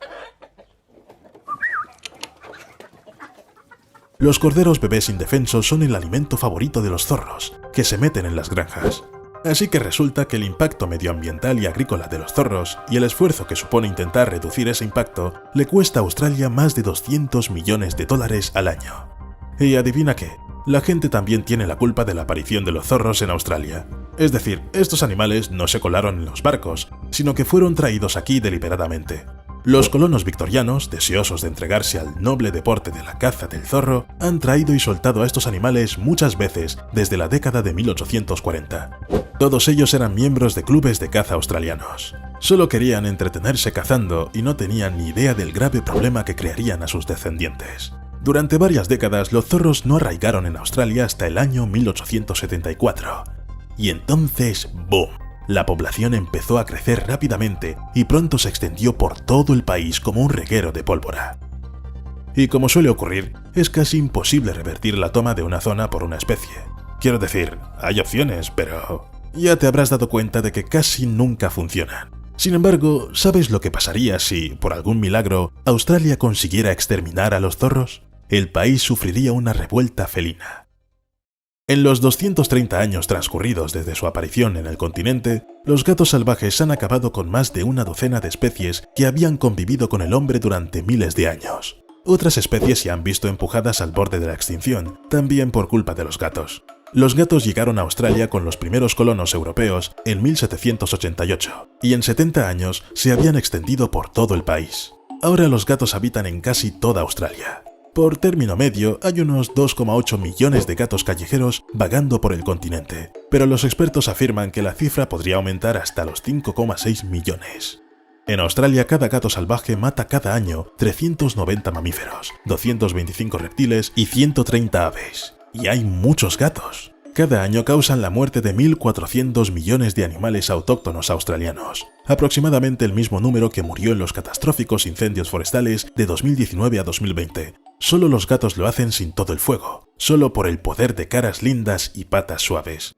Los corderos bebés indefensos son el alimento favorito de los zorros, que se meten en las granjas. Así que resulta que el impacto medioambiental y agrícola de los zorros y el esfuerzo que supone intentar reducir ese impacto le cuesta a Australia más de 200 millones de dólares al año. Y adivina qué, la gente también tiene la culpa de la aparición de los zorros en Australia. Es decir, estos animales no se colaron en los barcos, sino que fueron traídos aquí deliberadamente. Los colonos victorianos, deseosos de entregarse al noble deporte de la caza del zorro, han traído y soltado a estos animales muchas veces desde la década de 1840. Todos ellos eran miembros de clubes de caza australianos. Solo querían entretenerse cazando y no tenían ni idea del grave problema que crearían a sus descendientes. Durante varias décadas los zorros no arraigaron en Australia hasta el año 1874. Y entonces, ¡boom!, la población empezó a crecer rápidamente y pronto se extendió por todo el país como un reguero de pólvora. Y como suele ocurrir, es casi imposible revertir la toma de una zona por una especie. Quiero decir, hay opciones, pero ya te habrás dado cuenta de que casi nunca funcionan. Sin embargo, ¿sabes lo que pasaría si, por algún milagro, Australia consiguiera exterminar a los zorros? El país sufriría una revuelta felina. En los 230 años transcurridos desde su aparición en el continente, los gatos salvajes han acabado con más de una docena de especies que habían convivido con el hombre durante miles de años. Otras especies se han visto empujadas al borde de la extinción, también por culpa de los gatos. Los gatos llegaron a Australia con los primeros colonos europeos en 1788, y en 70 años se habían extendido por todo el país. Ahora los gatos habitan en casi toda Australia. Por término medio, hay unos 2,8 millones de gatos callejeros vagando por el continente, pero los expertos afirman que la cifra podría aumentar hasta los 5,6 millones. En Australia, cada gato salvaje mata cada año 390 mamíferos, 225 reptiles y 130 aves. Y hay muchos gatos. Cada año causan la muerte de 1.400 millones de animales autóctonos australianos, aproximadamente el mismo número que murió en los catastróficos incendios forestales de 2019 a 2020. Solo los gatos lo hacen sin todo el fuego, solo por el poder de caras lindas y patas suaves.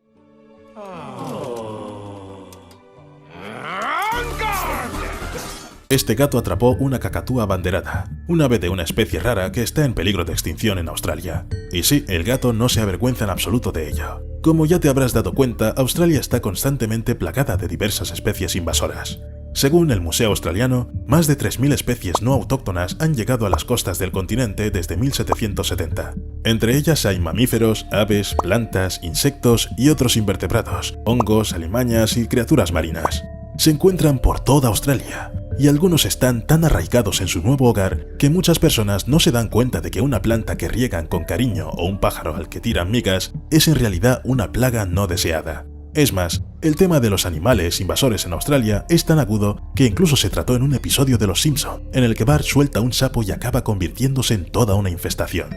Este gato atrapó una cacatúa banderada, un ave de una especie rara que está en peligro de extinción en Australia. Y sí, el gato no se avergüenza en absoluto de ello. Como ya te habrás dado cuenta, Australia está constantemente plagada de diversas especies invasoras. Según el Museo Australiano, más de 3.000 especies no autóctonas han llegado a las costas del continente desde 1770. Entre ellas hay mamíferos, aves, plantas, insectos y otros invertebrados, hongos, alimañas y criaturas marinas. Se encuentran por toda Australia, y algunos están tan arraigados en su nuevo hogar que muchas personas no se dan cuenta de que una planta que riegan con cariño o un pájaro al que tiran migas es en realidad una plaga no deseada. Es más, el tema de los animales invasores en Australia es tan agudo que incluso se trató en un episodio de Los Simpson, en el que Bart suelta un sapo y acaba convirtiéndose en toda una infestación.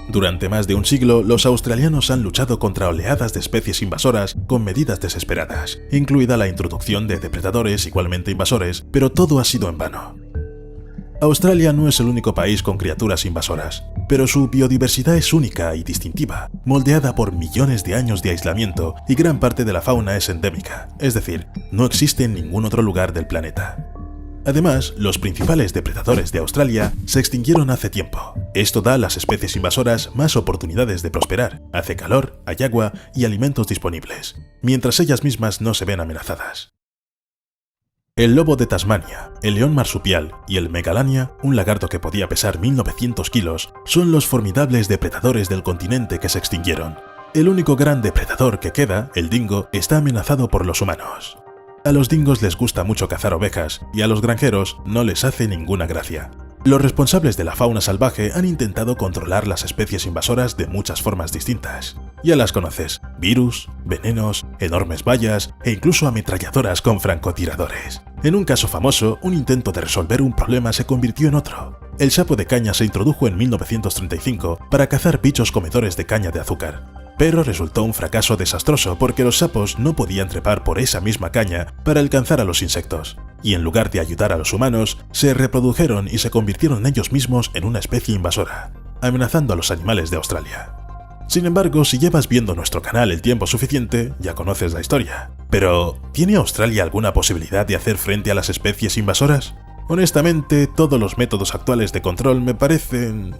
Durante más de un siglo, los australianos han luchado contra oleadas de especies invasoras con medidas desesperadas, incluida la introducción de depredadores igualmente invasores, pero todo ha sido en vano. Australia no es el único país con criaturas invasoras, pero su biodiversidad es única y distintiva, moldeada por millones de años de aislamiento y gran parte de la fauna es endémica, es decir, no existe en ningún otro lugar del planeta. Además, los principales depredadores de Australia se extinguieron hace tiempo. Esto da a las especies invasoras más oportunidades de prosperar, hace calor, hay agua y alimentos disponibles, mientras ellas mismas no se ven amenazadas. El lobo de Tasmania, el león marsupial y el megalania, un lagarto que podía pesar 1900 kilos, son los formidables depredadores del continente que se extinguieron. El único gran depredador que queda, el dingo, está amenazado por los humanos. A los dingos les gusta mucho cazar ovejas y a los granjeros no les hace ninguna gracia. Los responsables de la fauna salvaje han intentado controlar las especies invasoras de muchas formas distintas. Ya las conoces: virus, venenos, enormes vallas e incluso ametralladoras con francotiradores. En un caso famoso, un intento de resolver un problema se convirtió en otro. El sapo de caña se introdujo en 1935 para cazar bichos comedores de caña de azúcar. Pero resultó un fracaso desastroso porque los sapos no podían trepar por esa misma caña para alcanzar a los insectos, y en lugar de ayudar a los humanos, se reprodujeron y se convirtieron ellos mismos en una especie invasora, amenazando a los animales de Australia. Sin embargo, si llevas viendo nuestro canal el tiempo suficiente, ya conoces la historia. Pero, ¿tiene Australia alguna posibilidad de hacer frente a las especies invasoras? Honestamente, todos los métodos actuales de control me parecen,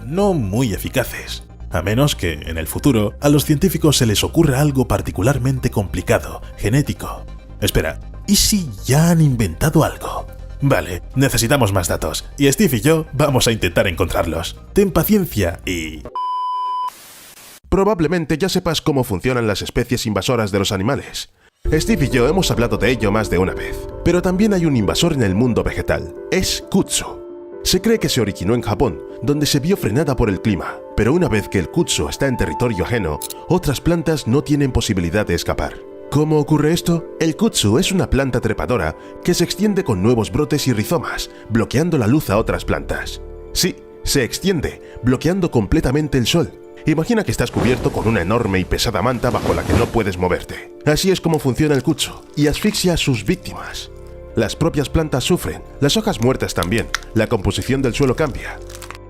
no muy eficaces. A menos que, en el futuro, a los científicos se les ocurra algo particularmente complicado, genético. Espera, ¿y si ya han inventado algo? Vale, necesitamos más datos, y Steve y yo vamos a intentar encontrarlos. Ten paciencia y... Probablemente ya sepas cómo funcionan las especies invasoras de los animales. Steve y yo hemos hablado de ello más de una vez, pero también hay un invasor en el mundo vegetal. Es kudzu. Se cree que se originó en Japón, donde se vio frenada por el clima, pero una vez que el kudzu está en territorio ajeno, otras plantas no tienen posibilidad de escapar. ¿Cómo ocurre esto? El kudzu es una planta trepadora que se extiende con nuevos brotes y rizomas, bloqueando la luz a otras plantas. Sí, se extiende, bloqueando completamente el sol. Imagina que estás cubierto con una enorme y pesada manta bajo la que no puedes moverte. Así es como funciona el kudzu, y asfixia a sus víctimas. Las propias plantas sufren, las hojas muertas también, la composición del suelo cambia.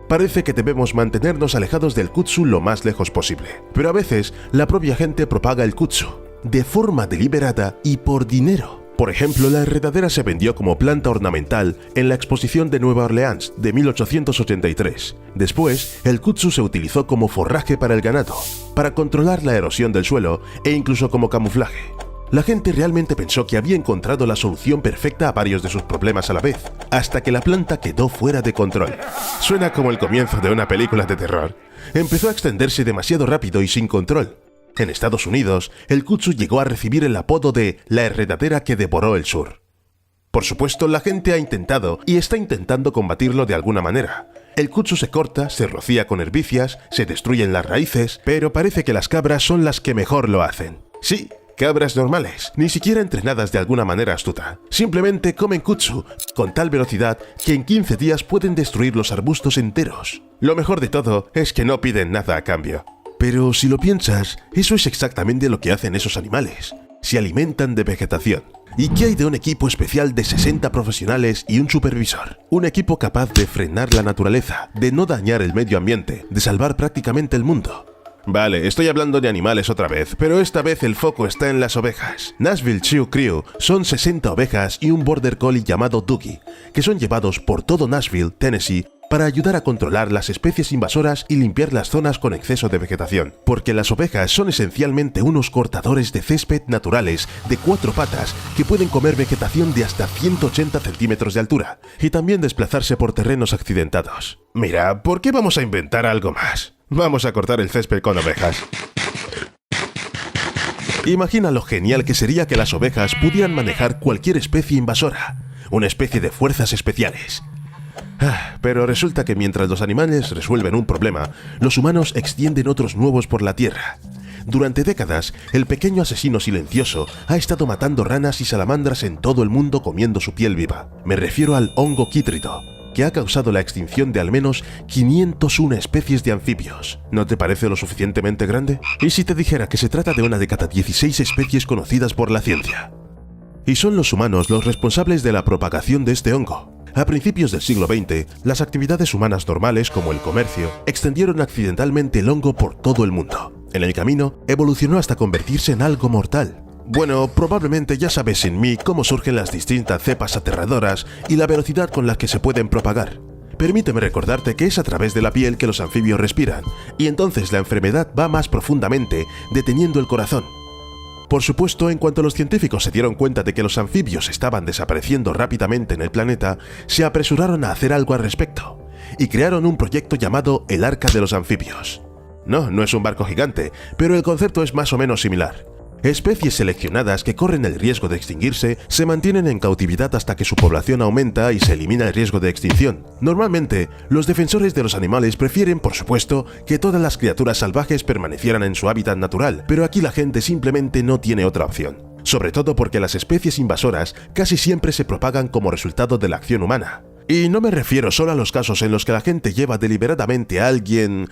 Parece que debemos mantenernos alejados del kudzu lo más lejos posible, pero a veces la propia gente propaga el kudzu, de forma deliberada y por dinero. Por ejemplo, la enredadera se vendió como planta ornamental en la exposición de Nueva Orleans de 1883. Después, el kudzu se utilizó como forraje para el ganado, para controlar la erosión del suelo e incluso como camuflaje. La gente realmente pensó que había encontrado la solución perfecta a varios de sus problemas a la vez, hasta que la planta quedó fuera de control. Suena como el comienzo de una película de terror. Empezó a extenderse demasiado rápido y sin control. En Estados Unidos, el kudzu llegó a recibir el apodo de la enredadera que devoró el sur. Por supuesto, la gente ha intentado y está intentando combatirlo de alguna manera. El kudzu se corta, se rocía con herbicias, se destruyen las raíces, pero parece que las cabras son las que mejor lo hacen. Sí, cabras normales, ni siquiera entrenadas de alguna manera astuta. Simplemente comen kudzu con tal velocidad que en 15 días pueden destruir los arbustos enteros. Lo mejor de todo es que no piden nada a cambio. Pero si lo piensas, eso es exactamente lo que hacen esos animales. Se alimentan de vegetación. ¿Y qué hay de un equipo especial de 60 profesionales y un supervisor? Un equipo capaz de frenar la naturaleza, de no dañar el medio ambiente, de salvar prácticamente el mundo. Vale, estoy hablando de animales otra vez, pero esta vez el foco está en las ovejas. Nashville Sioux Crew son 60 ovejas y un border collie llamado Dougie, que son llevados por todo Nashville, Tennessee, para ayudar a controlar las especies invasoras y limpiar las zonas con exceso de vegetación. Porque las ovejas son esencialmente unos cortadores de césped naturales de 4 patas que pueden comer vegetación de hasta 180 centímetros de altura y también desplazarse por terrenos accidentados. Mira, ¿por qué vamos a inventar algo más? Vamos a cortar el césped con ovejas. Imagina lo genial que sería que las ovejas pudieran manejar cualquier especie invasora, una especie de fuerzas especiales. Pero resulta que mientras los animales resuelven un problema, los humanos extienden otros nuevos por la tierra. Durante décadas, el pequeño asesino silencioso ha estado matando ranas y salamandras en todo el mundo comiendo su piel viva. Me refiero al hongo quítrido, que ha causado la extinción de al menos 501 especies de anfibios. ¿No te parece lo suficientemente grande? ¿Y si te dijera que se trata de una de cada 16 especies conocidas por la ciencia? Y son los humanos los responsables de la propagación de este hongo. A principios del siglo XX, las actividades humanas normales, como el comercio, extendieron accidentalmente el hongo por todo el mundo. En el camino, evolucionó hasta convertirse en algo mortal. Bueno, probablemente ya sabes sin mí cómo surgen las distintas cepas aterradoras y la velocidad con la que se pueden propagar. Permíteme recordarte que es a través de la piel que los anfibios respiran, y entonces la enfermedad va más profundamente, deteniendo el corazón. Por supuesto, en cuanto los científicos se dieron cuenta de que los anfibios estaban desapareciendo rápidamente en el planeta, se apresuraron a hacer algo al respecto, y crearon un proyecto llamado el Arca de los Anfibios. No es un barco gigante, pero el concepto es más o menos similar. Especies seleccionadas que corren el riesgo de extinguirse se mantienen en cautividad hasta que su población aumenta y se elimina el riesgo de extinción. Normalmente, los defensores de los animales prefieren, por supuesto, que todas las criaturas salvajes permanecieran en su hábitat natural, pero aquí la gente simplemente no tiene otra opción. Sobre todo porque las especies invasoras casi siempre se propagan como resultado de la acción humana. Y no me refiero solo a los casos en los que la gente lleva deliberadamente a alguien,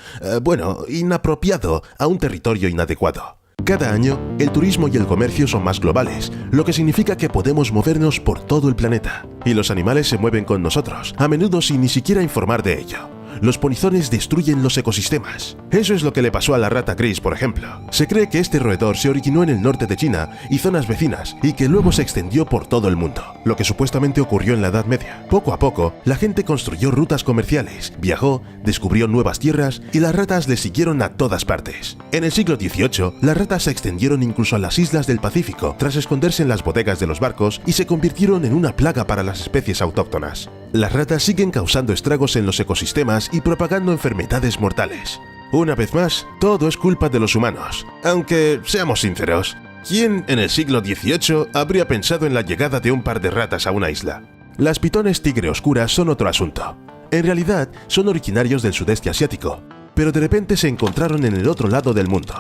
inapropiado a un territorio inadecuado. Cada año, el turismo y el comercio son más globales, lo que significa que podemos movernos por todo el planeta. Y los animales se mueven con nosotros, a menudo sin ni siquiera informar de ello. Los polizones destruyen los ecosistemas. Eso es lo que le pasó a la rata gris, por ejemplo. Se cree que este roedor se originó en el norte de China y zonas vecinas, y que luego se extendió por todo el mundo, lo que supuestamente ocurrió en la Edad Media. Poco a poco, la gente construyó rutas comerciales, viajó, descubrió nuevas tierras y las ratas le siguieron a todas partes. En el siglo XVIII, las ratas se extendieron incluso a las islas del Pacífico, tras esconderse en las bodegas de los barcos, y se convirtieron en una plaga para las especies autóctonas. Las ratas siguen causando estragos en los ecosistemas y propagando enfermedades mortales. Una vez más, todo es culpa de los humanos. Aunque, seamos sinceros, ¿quién en el siglo XVIII habría pensado en la llegada de un par de ratas a una isla? Las pitones tigre oscuras son otro asunto. En realidad, son originarios del sudeste asiático, pero de repente se encontraron en el otro lado del mundo,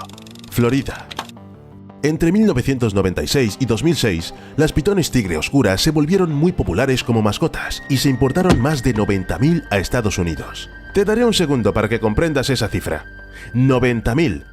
Florida. Entre 1996 y 2006, las pitones tigre oscuras se volvieron muy populares como mascotas y se importaron más de 90.000 a Estados Unidos. Te daré un segundo para que comprendas esa cifra. 90.000.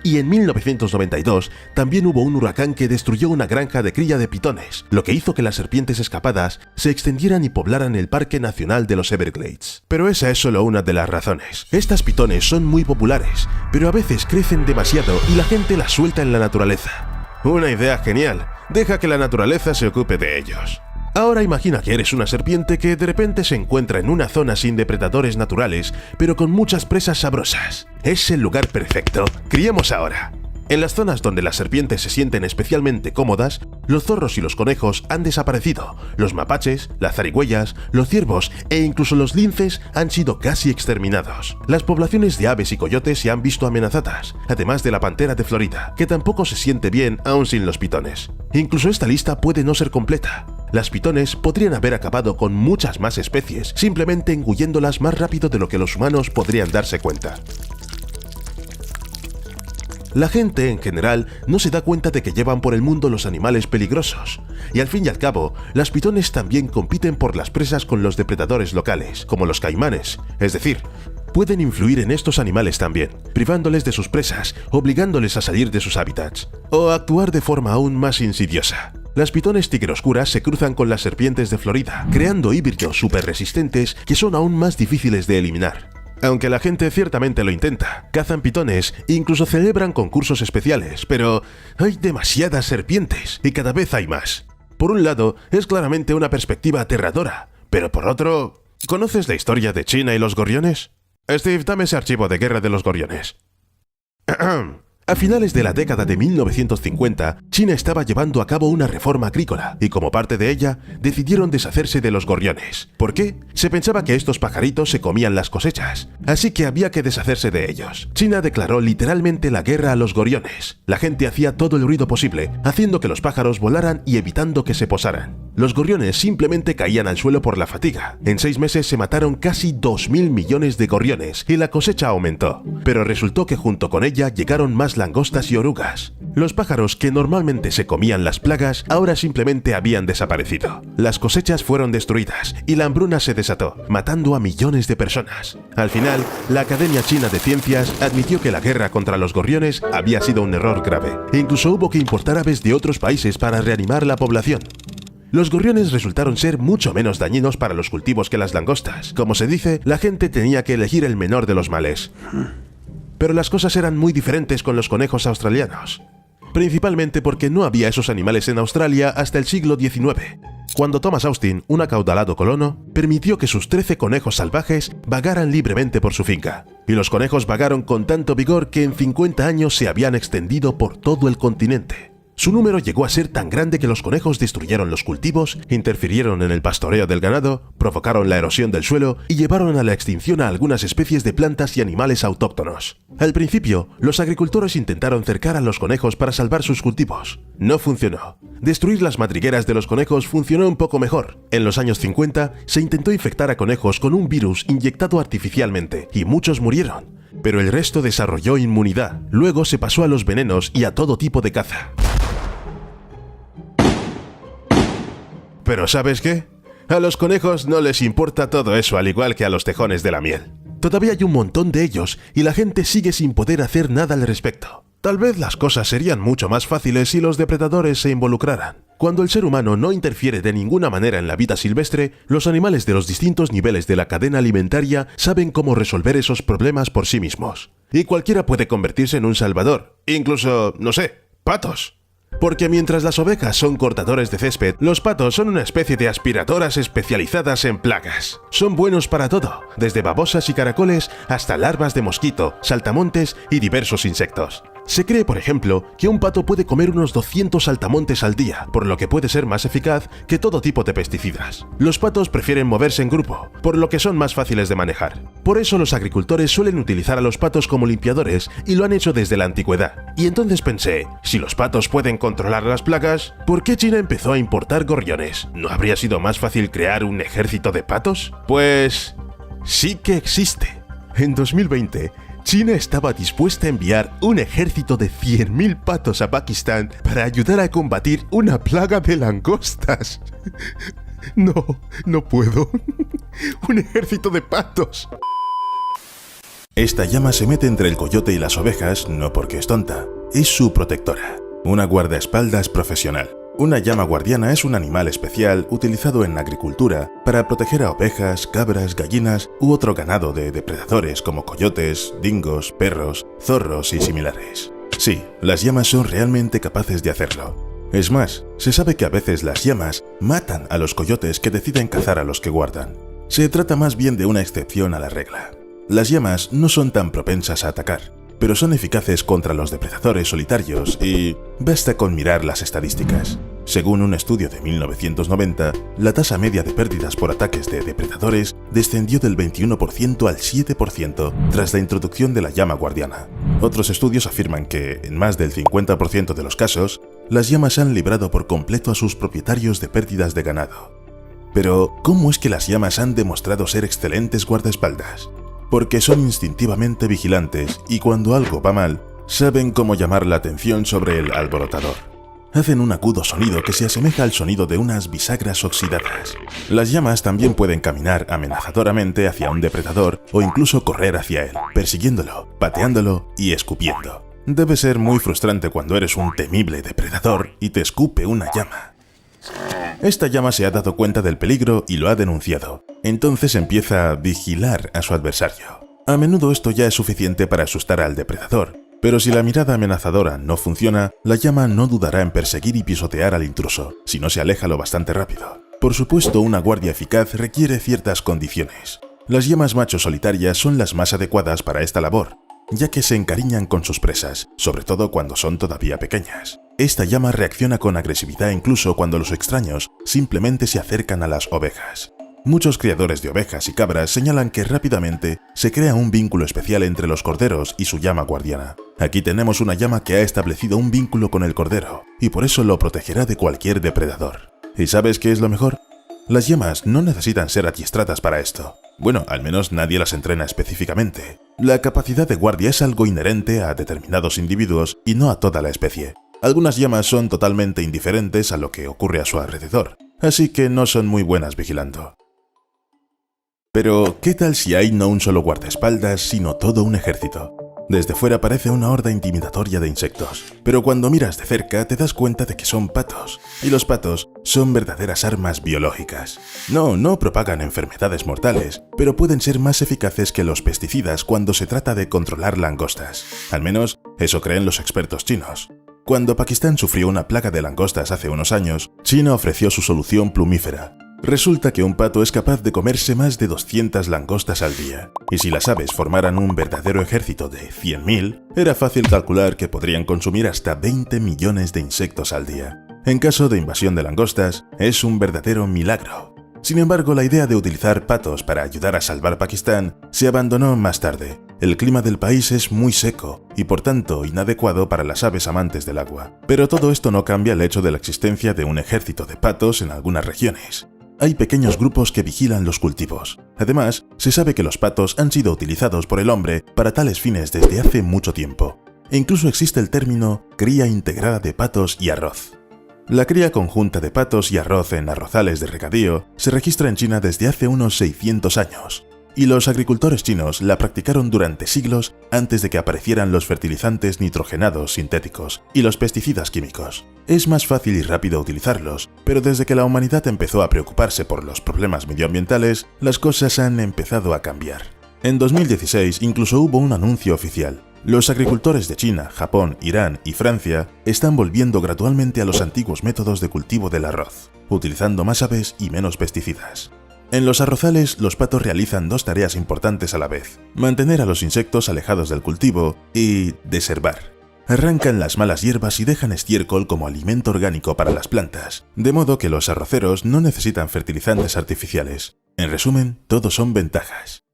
Y en 1992 también hubo un huracán que destruyó una granja de cría de pitones, lo que hizo que las serpientes escapadas se extendieran y poblaran el Parque Nacional de los Everglades. Pero esa es solo una de las razones. Estas pitones son muy populares, pero a veces crecen demasiado y la gente las suelta en la naturaleza. Una idea genial. Deja que la naturaleza se ocupe de ellos. Ahora imagina que eres una serpiente que de repente se encuentra en una zona sin depredadores naturales, pero con muchas presas sabrosas. Es el lugar perfecto. Criemos ahora. En las zonas donde las serpientes se sienten especialmente cómodas, los zorros y los conejos han desaparecido, los mapaches, las zarigüeyas, los ciervos e incluso los linces han sido casi exterminados. Las poblaciones de aves y coyotes se han visto amenazadas, además de la pantera de Florida, que tampoco se siente bien aún sin los pitones. Incluso esta lista puede no ser completa. Las pitones podrían haber acabado con muchas más especies, simplemente engulléndolas más rápido de lo que los humanos podrían darse cuenta. La gente, en general, no se da cuenta de que llevan por el mundo los animales peligrosos, y al fin y al cabo, las pitones también compiten por las presas con los depredadores locales, como los caimanes, es decir, pueden influir en estos animales también, privándoles de sus presas, obligándoles a salir de sus hábitats, o a actuar de forma aún más insidiosa. Las pitones tigre oscuras se cruzan con las serpientes de Florida, creando híbridos súper resistentes que son aún más difíciles de eliminar. Aunque la gente ciertamente lo intenta, cazan pitones e incluso celebran concursos especiales, pero hay demasiadas serpientes y cada vez hay más. Por un lado, es claramente una perspectiva aterradora, pero por otro, ¿conoces la historia de China y los gorriones? Steve, dame ese archivo de Guerra de los Gorriones. A finales de la década de 1950, China estaba llevando a cabo una reforma agrícola y como parte de ella, decidieron deshacerse de los gorriones. ¿Por qué? Se pensaba que estos pajaritos se comían las cosechas, así que había que deshacerse de ellos. China declaró literalmente la guerra a los gorriones. La gente hacía todo el ruido posible, haciendo que los pájaros volaran y evitando que se posaran. Los gorriones simplemente caían al suelo por la fatiga. En 6 meses se mataron casi 2.000 millones de gorriones y la cosecha aumentó. Pero resultó que junto con ella llegaron más langostas y orugas. Los pájaros que normalmente se comían las plagas ahora simplemente habían desaparecido. Las cosechas fueron destruidas y la hambruna se desató, matando a millones de personas. Al final, la Academia China de Ciencias admitió que la guerra contra los gorriones había sido un error grave. E incluso hubo que importar aves de otros países para reanimar la población. Los gorriones resultaron ser mucho menos dañinos para los cultivos que las langostas. Como se dice, la gente tenía que elegir el menor de los males. Pero las cosas eran muy diferentes con los conejos australianos. principalmente porque no había esos animales en Australia hasta el siglo XIX, cuando Thomas Austin, un acaudalado colono, permitió que sus 13 conejos salvajes vagaran libremente por su finca. Y los conejos vagaron con tanto vigor que en 50 años se habían extendido por todo el continente. Su número llegó a ser tan grande que los conejos destruyeron los cultivos, interfirieron en el pastoreo del ganado, provocaron la erosión del suelo y llevaron a la extinción a algunas especies de plantas y animales autóctonos. Al principio, los agricultores intentaron cercar a los conejos para salvar sus cultivos. No funcionó. Destruir las madrigueras de los conejos funcionó un poco mejor. En los años 50 se intentó infectar a conejos con un virus inyectado artificialmente y muchos murieron. Pero el resto desarrolló inmunidad. Luego se pasó a los venenos y a todo tipo de caza. Pero ¿sabes qué? A los conejos no les importa todo eso, al igual que a los tejones de la miel. Todavía hay un montón de ellos y la gente sigue sin poder hacer nada al respecto. Tal vez las cosas serían mucho más fáciles si los depredadores se involucraran. Cuando el ser humano no interfiere de ninguna manera en la vida silvestre, los animales de los distintos niveles de la cadena alimentaria saben cómo resolver esos problemas por sí mismos. Y cualquiera puede convertirse en un salvador, incluso, no sé, patos. Porque mientras las ovejas son cortadores de césped, los patos son una especie de aspiradoras especializadas en plagas. Son buenos para todo, desde babosas y caracoles hasta larvas de mosquito, saltamontes y diversos insectos. Se cree, por ejemplo, que un pato puede comer unos 200 saltamontes al día, por lo que puede ser más eficaz que todo tipo de pesticidas. Los patos prefieren moverse en grupo, por lo que son más fáciles de manejar. Por eso los agricultores suelen utilizar a los patos como limpiadores y lo han hecho desde la antigüedad. Y entonces pensé, si los patos pueden controlar las plagas, ¿por qué China empezó a importar gorriones? ¿No habría sido más fácil crear un ejército de patos? Pues sí que existe. En 2020, China estaba dispuesta a enviar un ejército de 100.000 patos a Pakistán para ayudar a combatir una plaga de langostas. No puedo. Un ejército de patos. Esta llama se mete entre el coyote y las ovejas no porque es tonta, es su protectora, una guardaespaldas profesional. Una llama guardiana es un animal especial utilizado en agricultura para proteger a ovejas, cabras, gallinas u otro ganado de depredadores como coyotes, dingos, perros, zorros y similares. Sí, las llamas son realmente capaces de hacerlo. Es más, se sabe que a veces las llamas matan a los coyotes que deciden cazar a los que guardan. Se trata más bien de una excepción a la regla. Las llamas no son tan propensas a atacar, pero son eficaces contra los depredadores solitarios y basta con mirar las estadísticas. Según un estudio de 1990, la tasa media de pérdidas por ataques de depredadores descendió del 21% al 7% tras la introducción de la llama guardiana. Otros estudios afirman que, en más del 50% de los casos, las llamas han librado por completo a sus propietarios de pérdidas de ganado. Pero, ¿cómo es que las llamas han demostrado ser excelentes guardaespaldas? Porque son instintivamente vigilantes y cuando algo va mal, saben cómo llamar la atención sobre el alborotador. Hacen un agudo sonido que se asemeja al sonido de unas bisagras oxidadas. Las llamas también pueden caminar amenazadoramente hacia un depredador o incluso correr hacia él, persiguiéndolo, pateándolo y escupiendo. Debe ser muy frustrante cuando eres un temible depredador y te escupe una llama. Esta llama se ha dado cuenta del peligro y lo ha denunciado. Entonces empieza a vigilar a su adversario. A menudo esto ya es suficiente para asustar al depredador, pero si la mirada amenazadora no funciona, la llama no dudará en perseguir y pisotear al intruso, si no se aleja lo bastante rápido. Por supuesto, una guardia eficaz requiere ciertas condiciones. Las llamas macho solitarias son las más adecuadas para esta labor, ya que se encariñan con sus presas, sobre todo cuando son todavía pequeñas. Esta llama reacciona con agresividad incluso cuando los extraños simplemente se acercan a las ovejas. Muchos criadores de ovejas y cabras señalan que rápidamente se crea un vínculo especial entre los corderos y su llama guardiana. Aquí tenemos una llama que ha establecido un vínculo con el cordero, y por eso lo protegerá de cualquier depredador. ¿Y sabes qué es lo mejor? Las llamas no necesitan ser adiestradas para esto. Bueno, al menos nadie las entrena específicamente. La capacidad de guardia es algo inherente a determinados individuos y no a toda la especie. Algunas llamas son totalmente indiferentes a lo que ocurre a su alrededor, así que no son muy buenas vigilando. Pero, ¿qué tal si hay no un solo guardaespaldas, sino todo un ejército? Desde fuera parece una horda intimidatoria de insectos, pero cuando miras de cerca te das cuenta de que son patos, y los patos son verdaderas armas biológicas. No propagan enfermedades mortales, pero pueden ser más eficaces que los pesticidas cuando se trata de controlar langostas. Al menos, eso creen los expertos chinos. Cuando Pakistán sufrió una plaga de langostas hace unos años, China ofreció su solución plumífera. Resulta que un pato es capaz de comerse más de 200 langostas al día, y si las aves formaran un verdadero ejército de 100.000, era fácil calcular que podrían consumir hasta 20 millones de insectos al día. En caso de invasión de langostas, es un verdadero milagro. Sin embargo, la idea de utilizar patos para ayudar a salvar Pakistán se abandonó más tarde. El clima del país es muy seco y por tanto inadecuado para las aves amantes del agua. Pero todo esto no cambia el hecho de la existencia de un ejército de patos en algunas regiones. Hay pequeños grupos que vigilan los cultivos. Además, se sabe que los patos han sido utilizados por el hombre para tales fines desde hace mucho tiempo. E incluso existe el término cría integrada de patos y arroz. La cría conjunta de patos y arroz en arrozales de regadío se registra en China desde hace unos 600 años. Y los agricultores chinos la practicaron durante siglos antes de que aparecieran los fertilizantes nitrogenados sintéticos y los pesticidas químicos. Es más fácil y rápido utilizarlos, pero desde que la humanidad empezó a preocuparse por los problemas medioambientales, las cosas han empezado a cambiar. En 2016 incluso hubo un anuncio oficial. Los agricultores de China, Japón, Irán y Francia están volviendo gradualmente a los antiguos métodos de cultivo del arroz, utilizando más aves y menos pesticidas. En los arrozales, los patos realizan dos tareas importantes a la vez: mantener a los insectos alejados del cultivo y desherbar. Arrancan las malas hierbas y dejan estiércol como alimento orgánico para las plantas, de modo que los arroceros no necesitan fertilizantes artificiales. En resumen, todo son ventajas.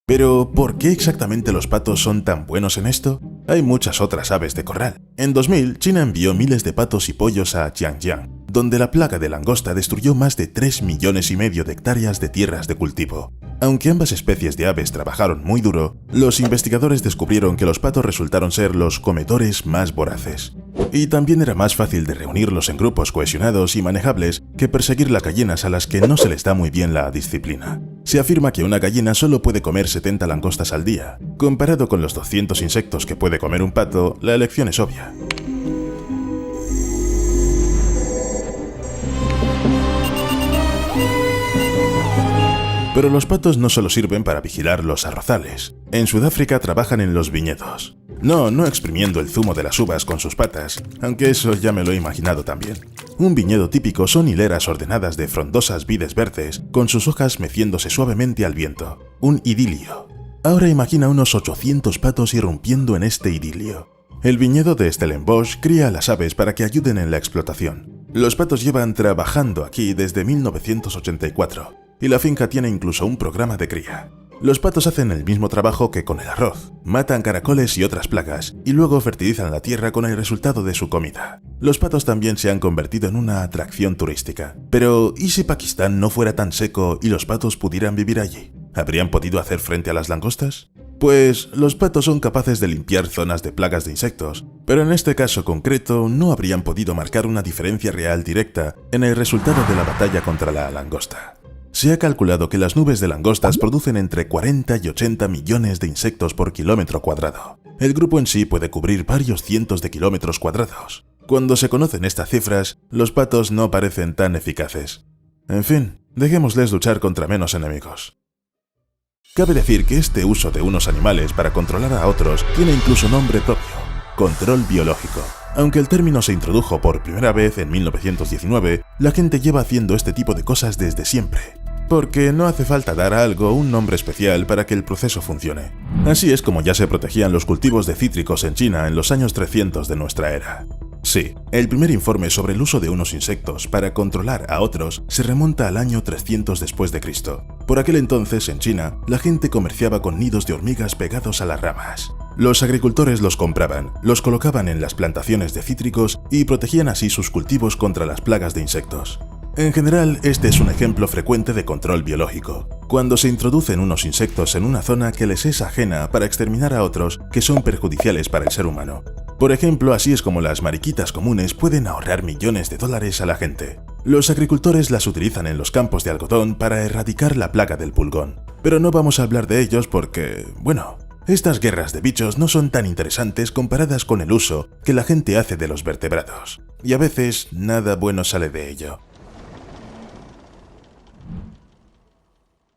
Pero, ¿por qué exactamente los patos son tan buenos en esto? Hay muchas otras aves de corral. En 2000, China envió miles de patos y pollos a Xinjiang, donde la plaga de langosta destruyó más de 3,5 millones de hectáreas de tierras de cultivo. Aunque ambas especies de aves trabajaron muy duro, los investigadores descubrieron que los patos resultaron ser los comedores más voraces. Y también era más fácil de reunirlos en grupos cohesionados y manejables que perseguir las gallinas a las que no se les da muy bien la disciplina. Se afirma que una gallina solo puede comer 70 langostas al día. Comparado con los 200 insectos que puede comer un pato, la elección es obvia. Pero los patos no solo sirven para vigilar los arrozales. En Sudáfrica trabajan en los viñedos. No exprimiendo el zumo de las uvas con sus patas, aunque eso ya me lo he imaginado también. Un viñedo típico son hileras ordenadas de frondosas vides verdes, con sus hojas meciéndose suavemente al viento. Un idilio. Ahora imagina unos 800 patos irrumpiendo en este idilio. El viñedo de Stellenbosch cría a las aves para que ayuden en la explotación. Los patos llevan trabajando aquí desde 1984, y la finca tiene incluso un programa de cría. Los patos hacen el mismo trabajo que con el arroz, matan caracoles y otras plagas, y luego fertilizan la tierra con el resultado de su comida. Los patos también se han convertido en una atracción turística. Pero, ¿y si Pakistán no fuera tan seco y los patos pudieran vivir allí? ¿Habrían podido hacer frente a las langostas? Pues los patos son capaces de limpiar zonas de plagas de insectos, pero en este caso concreto no habrían podido marcar una diferencia real directa en el resultado de la batalla contra la langosta. Se ha calculado que las nubes de langostas producen entre 40 y 80 millones de insectos por kilómetro cuadrado. El grupo en sí puede cubrir varios cientos de kilómetros cuadrados. Cuando se conocen estas cifras, los patos no parecen tan eficaces. En fin, dejémosles luchar contra menos enemigos. Cabe decir que este uso de unos animales para controlar a otros tiene incluso nombre propio: control biológico. Aunque el término se introdujo por primera vez en 1919, la gente lleva haciendo este tipo de cosas desde siempre, porque no hace falta dar a algo un nombre especial para que el proceso funcione. Así es como ya se protegían los cultivos de cítricos en China en los años 300 de nuestra era. Sí, el primer informe sobre el uso de unos insectos para controlar a otros se remonta al año 300 después de Cristo. Por aquel entonces, en China, la gente comerciaba con nidos de hormigas pegados a las ramas. Los agricultores los compraban, los colocaban en las plantaciones de cítricos y protegían así sus cultivos contra las plagas de insectos. En general, este es un ejemplo frecuente de control biológico, cuando se introducen unos insectos en una zona que les es ajena para exterminar a otros que son perjudiciales para el ser humano. Por ejemplo, así es como las mariquitas comunes pueden ahorrar millones de dólares a la gente. Los agricultores las utilizan en los campos de algodón para erradicar la plaga del pulgón. Pero no vamos a hablar de ellos porque, bueno, estas guerras de bichos no son tan interesantes comparadas con el uso que la gente hace de los vertebrados. Y a veces nada bueno sale de ello.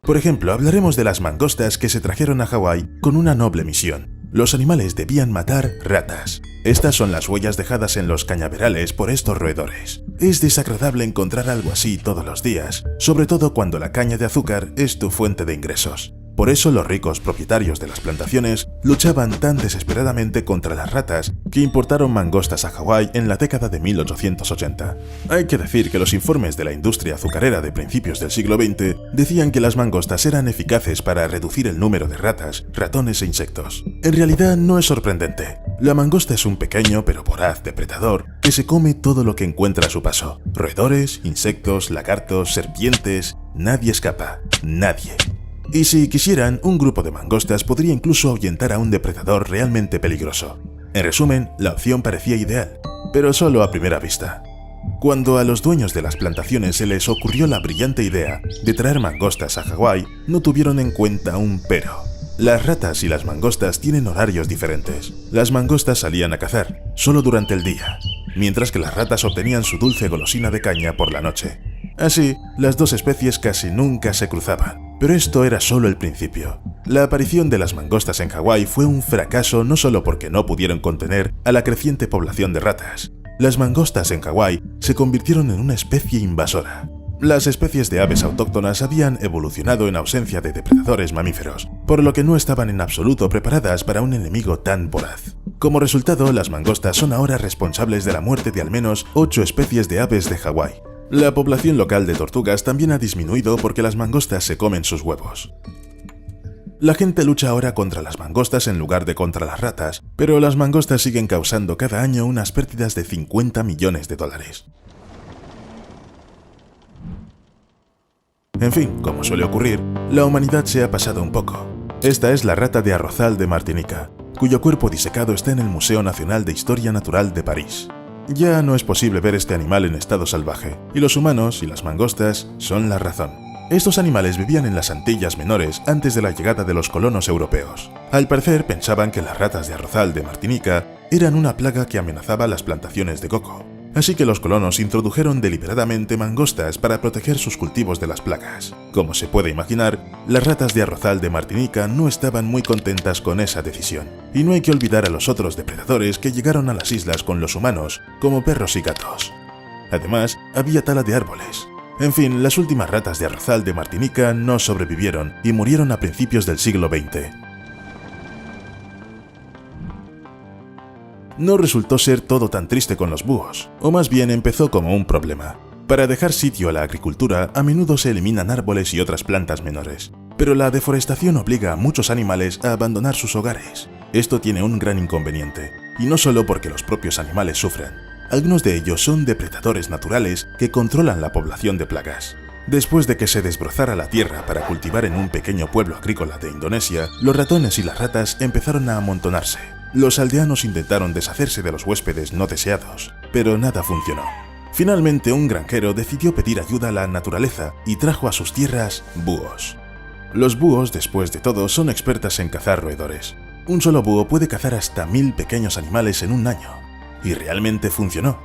Por ejemplo, hablaremos de las mangostas que se trajeron a Hawái con una noble misión: Los animales debían matar ratas. Estas son las huellas dejadas en los cañaverales por estos roedores. Es desagradable encontrar algo así todos los días, sobre todo cuando la caña de azúcar es tu fuente de ingresos. Por eso los ricos propietarios de las plantaciones luchaban tan desesperadamente contra las ratas que importaron mangostas a Hawái en la década de 1880. Hay que decir que los informes de la industria azucarera de principios del siglo XX decían que las mangostas eran eficaces para reducir el número de ratas, ratones e insectos. En realidad no es sorprendente. La mangosta es un pequeño pero voraz depredador que se come todo lo que encuentra a su paso. Roedores, insectos, lagartos, serpientes... Nadie escapa. Nadie. Y si quisieran, un grupo de mangostas podría incluso ahuyentar a un depredador realmente peligroso. En resumen, la opción parecía ideal, pero solo a primera vista. Cuando a los dueños de las plantaciones se les ocurrió la brillante idea de traer mangostas a Hawái, no tuvieron en cuenta un pero. Las ratas y las mangostas tienen horarios diferentes. Las mangostas salían a cazar, solo durante el día, mientras que las ratas obtenían su dulce golosina de caña por la noche. Así, las dos especies casi nunca se cruzaban. Pero esto era solo el principio. La aparición de las mangostas en Hawái fue un fracaso no solo porque no pudieron contener a la creciente población de ratas. Las mangostas en Hawái se convirtieron en una especie invasora. Las especies de aves autóctonas habían evolucionado en ausencia de depredadores mamíferos, por lo que no estaban en absoluto preparadas para un enemigo tan voraz. Como resultado, las mangostas son ahora responsables de la muerte de al menos 8 especies de aves de Hawái. La población local de tortugas también ha disminuido porque las mangostas se comen sus huevos. La gente lucha ahora contra las mangostas en lugar de contra las ratas, pero las mangostas siguen causando cada año unas pérdidas de 50 millones de dólares. En fin, como suele ocurrir, la humanidad se ha pasado un poco. Esta es la rata de arrozal de Martinica, cuyo cuerpo disecado está en el Museo Nacional de Historia Natural de París. Ya no es posible ver este animal en estado salvaje, y los humanos y las mangostas son la razón. Estos animales vivían en las Antillas Menores antes de la llegada de los colonos europeos. Al parecer pensaban que las ratas de arrozal de Martinica eran una plaga que amenazaba las plantaciones de coco. Así que los colonos introdujeron deliberadamente mangostas para proteger sus cultivos de las plagas. Como se puede imaginar, las ratas de arrozal de Martinica no estaban muy contentas con esa decisión. Y no hay que olvidar a los otros depredadores que llegaron a las islas con los humanos, como perros y gatos. Además, había tala de árboles. En fin, las últimas ratas de arrozal de Martinica no sobrevivieron y murieron a principios del siglo XX. No resultó ser todo tan triste con los búhos, o más bien empezó como un problema. Para dejar sitio a la agricultura, a menudo se eliminan árboles y otras plantas menores, pero la deforestación obliga a muchos animales a abandonar sus hogares. Esto tiene un gran inconveniente, y no solo porque los propios animales sufran. Algunos de ellos son depredadores naturales que controlan la población de plagas. Después de que se desbrozara la tierra para cultivar en un pequeño pueblo agrícola de Indonesia, los ratones y las ratas empezaron a amontonarse. Los aldeanos intentaron deshacerse de los huéspedes no deseados, pero nada funcionó. Finalmente, un granjero decidió pedir ayuda a la naturaleza y trajo a sus tierras búhos. Los búhos, después de todo, son expertas en cazar roedores. Un solo búho puede cazar hasta 1000 pequeños animales en un año. Y realmente funcionó.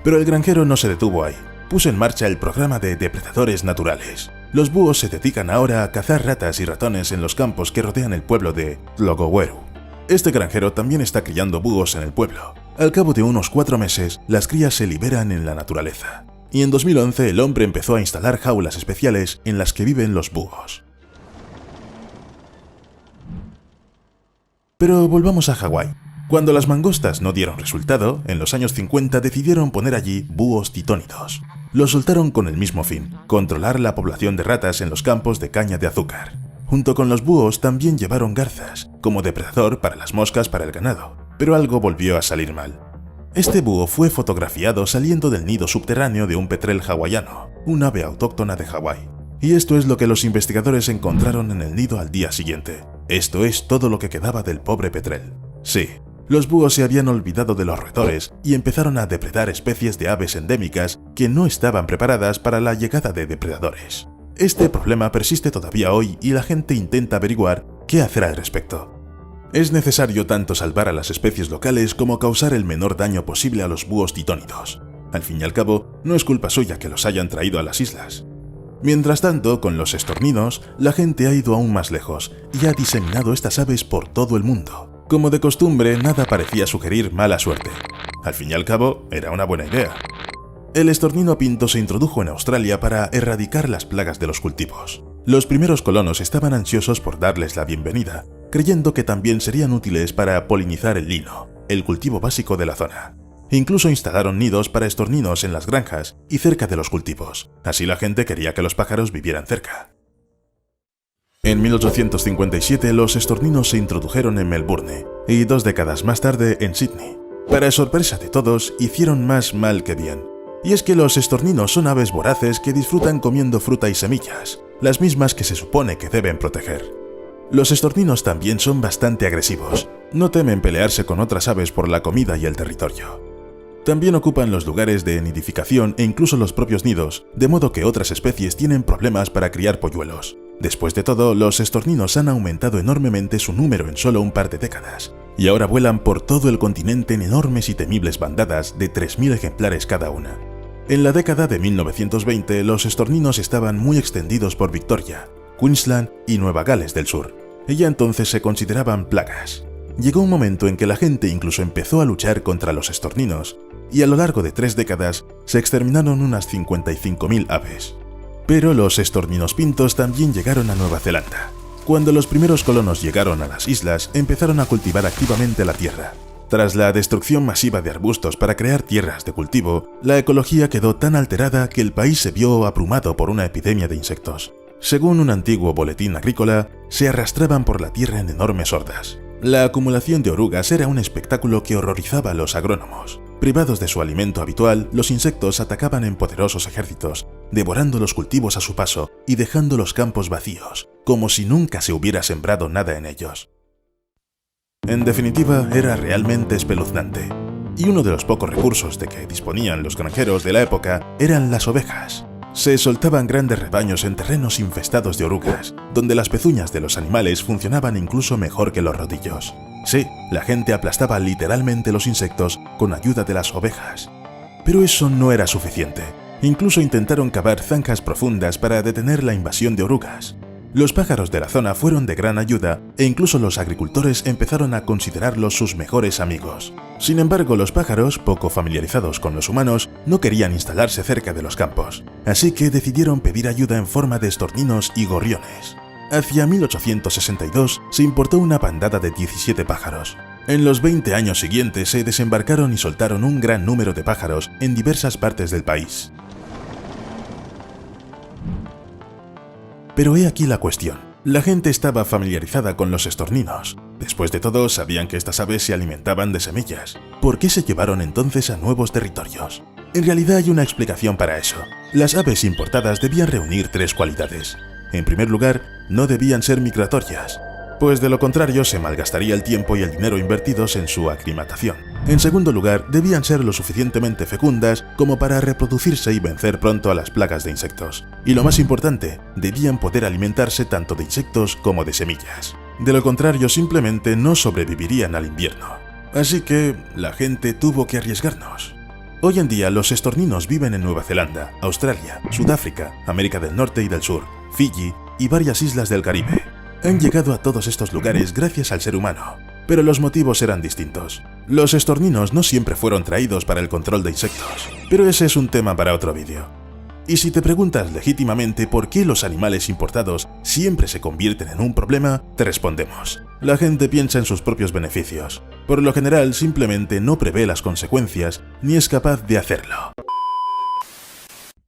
Pero el granjero no se detuvo ahí. Puso en marcha el programa de depredadores naturales. Los búhos se dedican ahora a cazar ratas y ratones en los campos que rodean el pueblo de Logoweru. Este granjero también está criando búhos en el pueblo. Al cabo de unos 4 meses, las crías se liberan en la naturaleza. Y en 2011 el hombre empezó a instalar jaulas especiales en las que viven los búhos. Pero volvamos a Hawái. Cuando las mangostas no dieron resultado, en los años 50 decidieron poner allí búhos titónidos. Los soltaron con el mismo fin, controlar la población de ratas en los campos de caña de azúcar. Junto con los búhos también llevaron garzas, como depredador para las moscas para el ganado, pero algo volvió a salir mal. Este búho fue fotografiado saliendo del nido subterráneo de un petrel hawaiano, un ave autóctona de Hawái. Y esto es lo que los investigadores encontraron en el nido al día siguiente. Esto es todo lo que quedaba del pobre petrel. Sí, los búhos se habían olvidado de los roedores y empezaron a depredar especies de aves endémicas que no estaban preparadas para la llegada de depredadores. Este problema persiste todavía hoy y la gente intenta averiguar qué hacer al respecto. Es necesario tanto salvar a las especies locales como causar el menor daño posible a los búhos titónidos. Al fin y al cabo, no es culpa suya que los hayan traído a las islas. Mientras tanto, con los estorninos, la gente ha ido aún más lejos y ha diseminado estas aves por todo el mundo. Como de costumbre, nada parecía sugerir mala suerte. Al fin y al cabo, era una buena idea. El estornino pinto se introdujo en Australia para erradicar las plagas de los cultivos. Los primeros colonos estaban ansiosos por darles la bienvenida, creyendo que también serían útiles para polinizar el lino, el cultivo básico de la zona. Incluso instalaron nidos para estorninos en las granjas y cerca de los cultivos. Así la gente quería que los pájaros vivieran cerca. En 1857 los estorninos se introdujeron en Melbourne y 2 décadas más tarde en Sydney. Para sorpresa de todos, hicieron más mal que bien. Y es que los estorninos son aves voraces que disfrutan comiendo fruta y semillas, las mismas que se supone que deben proteger. Los estorninos también son bastante agresivos, no temen pelearse con otras aves por la comida y el territorio. También ocupan los lugares de nidificación e incluso los propios nidos, de modo que otras especies tienen problemas para criar polluelos. Después de todo, los estorninos han aumentado enormemente su número en solo un par de décadas, y ahora vuelan por todo el continente en enormes y temibles bandadas de 3.000 ejemplares cada una. En la década de 1920, los estorninos estaban muy extendidos por Victoria, Queensland y Nueva Gales del Sur, y ya entonces se consideraban plagas. Llegó un momento en que la gente incluso empezó a luchar contra los estorninos, y a lo largo de 3 décadas se exterminaron unas 55.000 aves. Pero los estorninos pintos también llegaron a Nueva Zelanda. Cuando los primeros colonos llegaron a las islas, empezaron a cultivar activamente la tierra. Tras la destrucción masiva de arbustos para crear tierras de cultivo, la ecología quedó tan alterada que el país se vio abrumado por una epidemia de insectos. Según un antiguo boletín agrícola, se arrastraban por la tierra en enormes hordas. La acumulación de orugas era un espectáculo que horrorizaba a los agrónomos. Privados de su alimento habitual, los insectos atacaban en poderosos ejércitos, devorando los cultivos a su paso y dejando los campos vacíos, como si nunca se hubiera sembrado nada en ellos. En definitiva, era realmente espeluznante. Y uno de los pocos recursos de que disponían los granjeros de la época eran las ovejas. Se soltaban grandes rebaños en terrenos infestados de orugas, donde las pezuñas de los animales funcionaban incluso mejor que los rodillos. Sí, la gente aplastaba literalmente los insectos con ayuda de las ovejas. Pero eso no era suficiente. Incluso intentaron cavar zanjas profundas para detener la invasión de orugas. Los pájaros de la zona fueron de gran ayuda e incluso los agricultores empezaron a considerarlos sus mejores amigos. Sin embargo, los pájaros, poco familiarizados con los humanos, no querían instalarse cerca de los campos, así que decidieron pedir ayuda en forma de estorninos y gorriones. Hacia 1862 se importó una bandada de 17 pájaros. En los 20 años siguientes se desembarcaron y soltaron un gran número de pájaros en diversas partes del país. Pero he aquí la cuestión. La gente estaba familiarizada con los estorninos. Después de todo, sabían que estas aves se alimentaban de semillas. ¿Por qué se llevaron entonces a nuevos territorios? En realidad hay una explicación para eso. Las aves importadas debían reunir 3 cualidades. En primer lugar, no debían ser migratorias, pues de lo contrario se malgastaría el tiempo y el dinero invertidos en su aclimatación. En segundo lugar, debían ser lo suficientemente fecundas como para reproducirse y vencer pronto a las plagas de insectos. Y lo más importante, debían poder alimentarse tanto de insectos como de semillas. De lo contrario, simplemente no sobrevivirían al invierno. Así que la gente tuvo que arriesgarnos. Hoy en día los estorninos viven en Nueva Zelanda, Australia, Sudáfrica, América del Norte y del Sur, Fiji y varias islas del Caribe. Han llegado a todos estos lugares gracias al ser humano, pero los motivos eran distintos. Los estorninos no siempre fueron traídos para el control de insectos, pero ese es un tema para otro vídeo. Y si te preguntas legítimamente por qué los animales importados siempre se convierten en un problema, te respondemos. La gente piensa en sus propios beneficios. Por lo general, simplemente no prevé las consecuencias ni es capaz de hacerlo.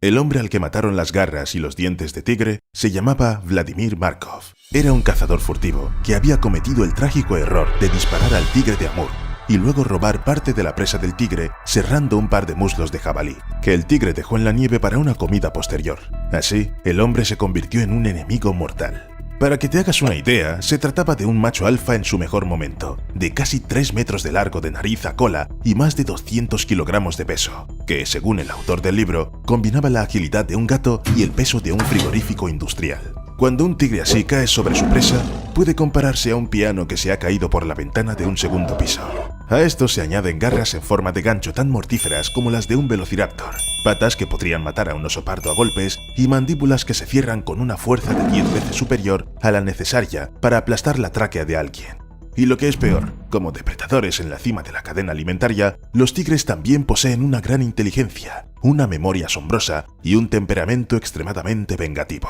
El hombre al que mataron las garras y los dientes de tigre se llamaba Vladimir Markov. Era un cazador furtivo que había cometido el trágico error de disparar al tigre de Amur y luego robar parte de la presa del tigre cerrando un par de muslos de jabalí, que el tigre dejó en la nieve para una comida posterior. Así, el hombre se convirtió en un enemigo mortal. Para que te hagas una idea, se trataba de un macho alfa en su mejor momento, de casi 3 metros de largo de nariz a cola y más de 200 kilogramos de peso, que, según el autor del libro, combinaba la agilidad de un gato y el peso de un frigorífico industrial. Cuando un tigre así cae sobre su presa, puede compararse a un piano que se ha caído por la ventana de un segundo piso. A esto se añaden garras en forma de gancho tan mortíferas como las de un velociraptor, patas que podrían matar a un oso pardo a golpes y mandíbulas que se cierran con una fuerza de 10 veces superior a la necesaria para aplastar la tráquea de alguien. Y lo que es peor, como depredadores en la cima de la cadena alimentaria, los tigres también poseen una gran inteligencia, una memoria asombrosa y un temperamento extremadamente vengativo.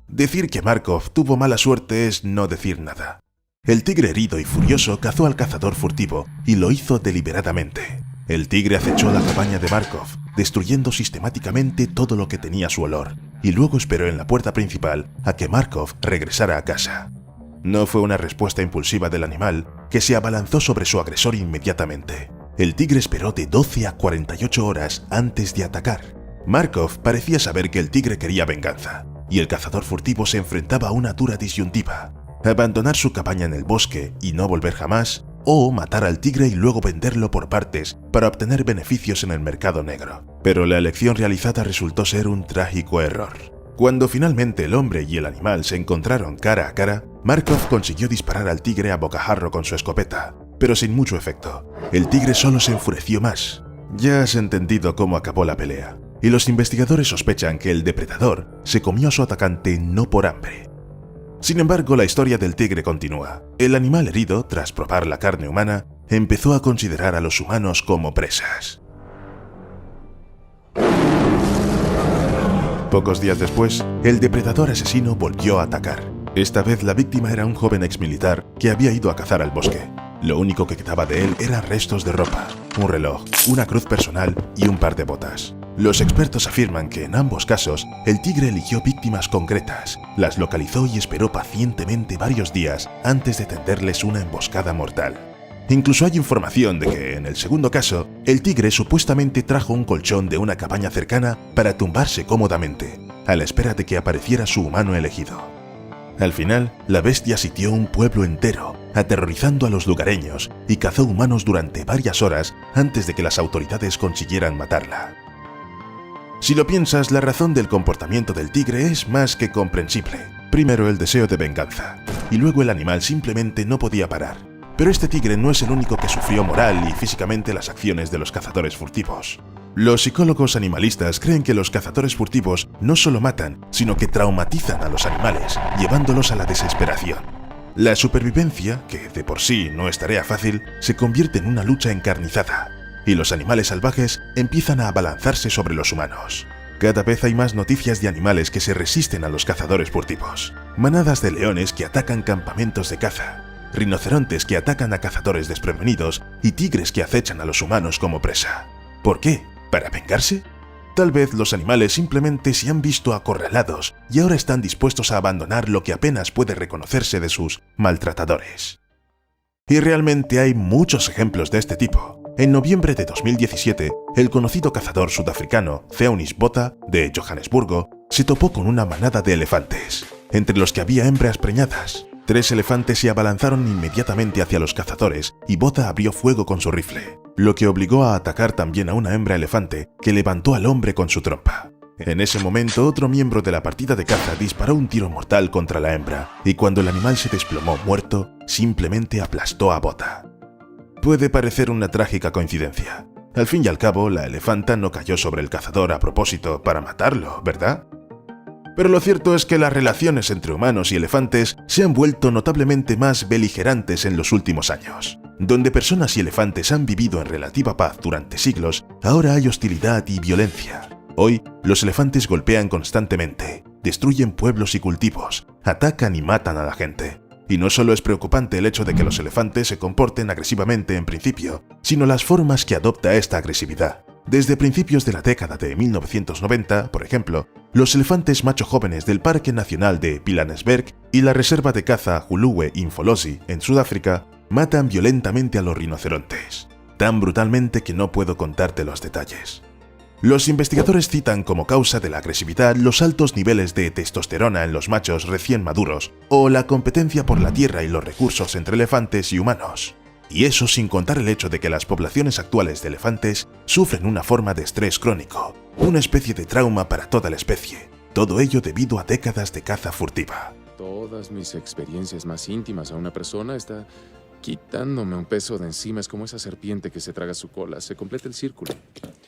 Decir que Markov tuvo mala suerte es no decir nada. El tigre herido y furioso cazó al cazador furtivo y lo hizo deliberadamente. El tigre acechó la cabaña de Markov, destruyendo sistemáticamente todo lo que tenía su olor, y luego esperó en la puerta principal a que Markov regresara a casa. No fue una respuesta impulsiva del animal, que se abalanzó sobre su agresor inmediatamente. El tigre esperó de 12 a 48 horas antes de atacar. Markov parecía saber que el tigre quería venganza, y el cazador furtivo se enfrentaba a una dura disyuntiva: abandonar su cabaña en el bosque y no volver jamás, o matar al tigre y luego venderlo por partes para obtener beneficios en el mercado negro. Pero la elección realizada resultó ser un trágico error. Cuando finalmente el hombre y el animal se encontraron cara a cara, Markov consiguió disparar al tigre a bocajarro con su escopeta, pero sin mucho efecto. El tigre solo se enfureció más. Ya has entendido cómo acabó la pelea, y los investigadores sospechan que el depredador se comió a su atacante no por hambre. Sin embargo, la historia del tigre continúa. El animal herido, tras probar la carne humana, empezó a considerar a los humanos como presas. Pocos días después, el depredador asesino volvió a atacar. Esta vez la víctima era un joven exmilitar que había ido a cazar al bosque. Lo único que quedaba de él eran restos de ropa, un reloj, una cruz personal y un par de botas. Los expertos afirman que en ambos casos el tigre eligió víctimas concretas, las localizó y esperó pacientemente varios días antes de tenderles una emboscada mortal. Incluso hay información de que, en el segundo caso, el tigre supuestamente trajo un colchón de una cabaña cercana para tumbarse cómodamente, a la espera de que apareciera su humano elegido. Al final, la bestia sitió un pueblo entero, aterrorizando a los lugareños, y cazó humanos durante varias horas antes de que las autoridades consiguieran matarla. Si lo piensas, la razón del comportamiento del tigre es más que comprensible. Primero, el deseo de venganza, y luego el animal simplemente no podía parar. Pero este tigre no es el único que sufrió moral y físicamente las acciones de los cazadores furtivos. Los psicólogos animalistas creen que los cazadores furtivos no solo matan, sino que traumatizan a los animales, llevándolos a la desesperación. La supervivencia, que de por sí no es tarea fácil, se convierte en una lucha encarnizada, y los animales salvajes empiezan a abalanzarse sobre los humanos. Cada vez hay más noticias de animales que se resisten a los cazadores furtivos. Manadas de leones que atacan campamentos de caza, rinocerontes que atacan a cazadores desprevenidos y tigres que acechan a los humanos como presa. ¿Por qué? ¿Para vengarse? Tal vez los animales simplemente se han visto acorralados y ahora están dispuestos a abandonar lo que apenas puede reconocerse de sus maltratadores. Y realmente hay muchos ejemplos de este tipo. En noviembre de 2017, el conocido cazador sudafricano Theunis Botha, de Johannesburgo, se topó con una manada de elefantes, entre los que había hembras preñadas. 3 elefantes se abalanzaron inmediatamente hacia los cazadores y Botha abrió fuego con su rifle, lo que obligó a atacar también a una hembra elefante que levantó al hombre con su trompa. En ese momento, otro miembro de la partida de caza disparó un tiro mortal contra la hembra, y cuando el animal se desplomó muerto, simplemente aplastó a Botha. Puede parecer una trágica coincidencia. Al fin y al cabo, la elefanta no cayó sobre el cazador a propósito para matarlo, ¿verdad? Pero lo cierto es que las relaciones entre humanos y elefantes se han vuelto notablemente más beligerantes en los últimos años. Donde personas y elefantes han vivido en relativa paz durante siglos, ahora hay hostilidad y violencia. Hoy, los elefantes golpean constantemente, destruyen pueblos y cultivos, atacan y matan a la gente. Y no solo es preocupante el hecho de que los elefantes se comporten agresivamente en principio, sino las formas que adopta esta agresividad. Desde principios de la década de 1990, por ejemplo, los elefantes macho jóvenes del Parque Nacional de Pilanesberg y la reserva de caza Huluwe-Imfolozi en Sudáfrica matan violentamente a los rinocerontes, tan brutalmente que no puedo contarte los detalles. Los investigadores citan como causa de la agresividad los altos niveles de testosterona en los machos recién maduros o la competencia por la tierra y los recursos entre elefantes y humanos. Y eso sin contar el hecho de que las poblaciones actuales de elefantes sufren una forma de estrés crónico, una especie de trauma para toda la especie, todo ello debido a décadas de caza furtiva. Todas mis experiencias más íntimas a una persona está quitándome un peso de encima. Es como esa serpiente que se traga su cola, se completa el círculo.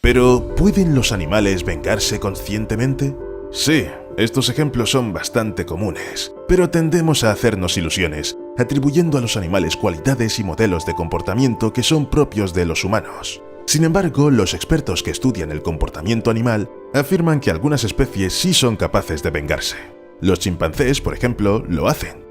Pero, ¿pueden los animales vengarse conscientemente? Sí, estos ejemplos son bastante comunes, pero tendemos a hacernos ilusiones atribuyendo a los animales cualidades y modelos de comportamiento que son propios de los humanos. Sin embargo, los expertos que estudian el comportamiento animal afirman que algunas especies sí son capaces de vengarse. Los chimpancés, por ejemplo, lo hacen.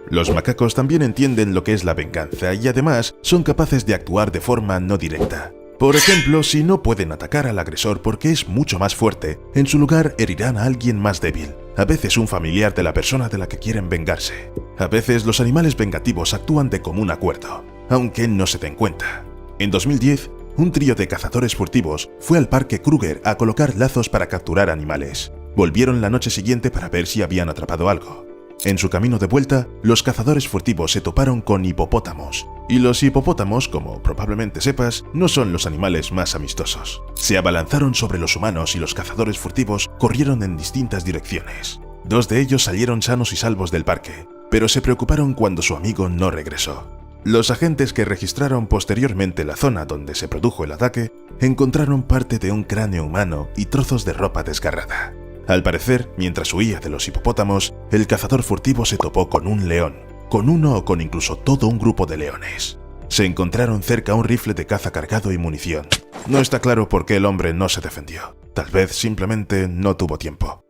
Los macacos también entienden lo que es la venganza y además son capaces de actuar de forma no directa. Por ejemplo, si no pueden atacar al agresor porque es mucho más fuerte, en su lugar herirán a alguien más débil, a veces un familiar de la persona de la que quieren vengarse. A veces los animales vengativos actúan de común acuerdo, aunque no se den cuenta. En 2010, un trío de cazadores furtivos fue al Parque Kruger a colocar lazos para capturar animales. Volvieron la noche siguiente para ver si habían atrapado algo. En su camino de vuelta, los cazadores furtivos se toparon con hipopótamos. Y los hipopótamos, como probablemente sepas, no son los animales más amistosos. Se abalanzaron sobre los humanos y los cazadores furtivos corrieron en distintas direcciones. 2 de ellos salieron sanos y salvos del parque, pero se preocuparon cuando su amigo no regresó. Los agentes que registraron posteriormente la zona donde se produjo el ataque encontraron parte de un cráneo humano y trozos de ropa desgarrada. Al parecer, mientras huía de los hipopótamos, el cazador furtivo se topó con un león, con uno o con incluso todo un grupo de leones. Se encontraron cerca un rifle de caza cargado y munición. No está claro por qué el hombre no se defendió. Tal vez simplemente no tuvo tiempo.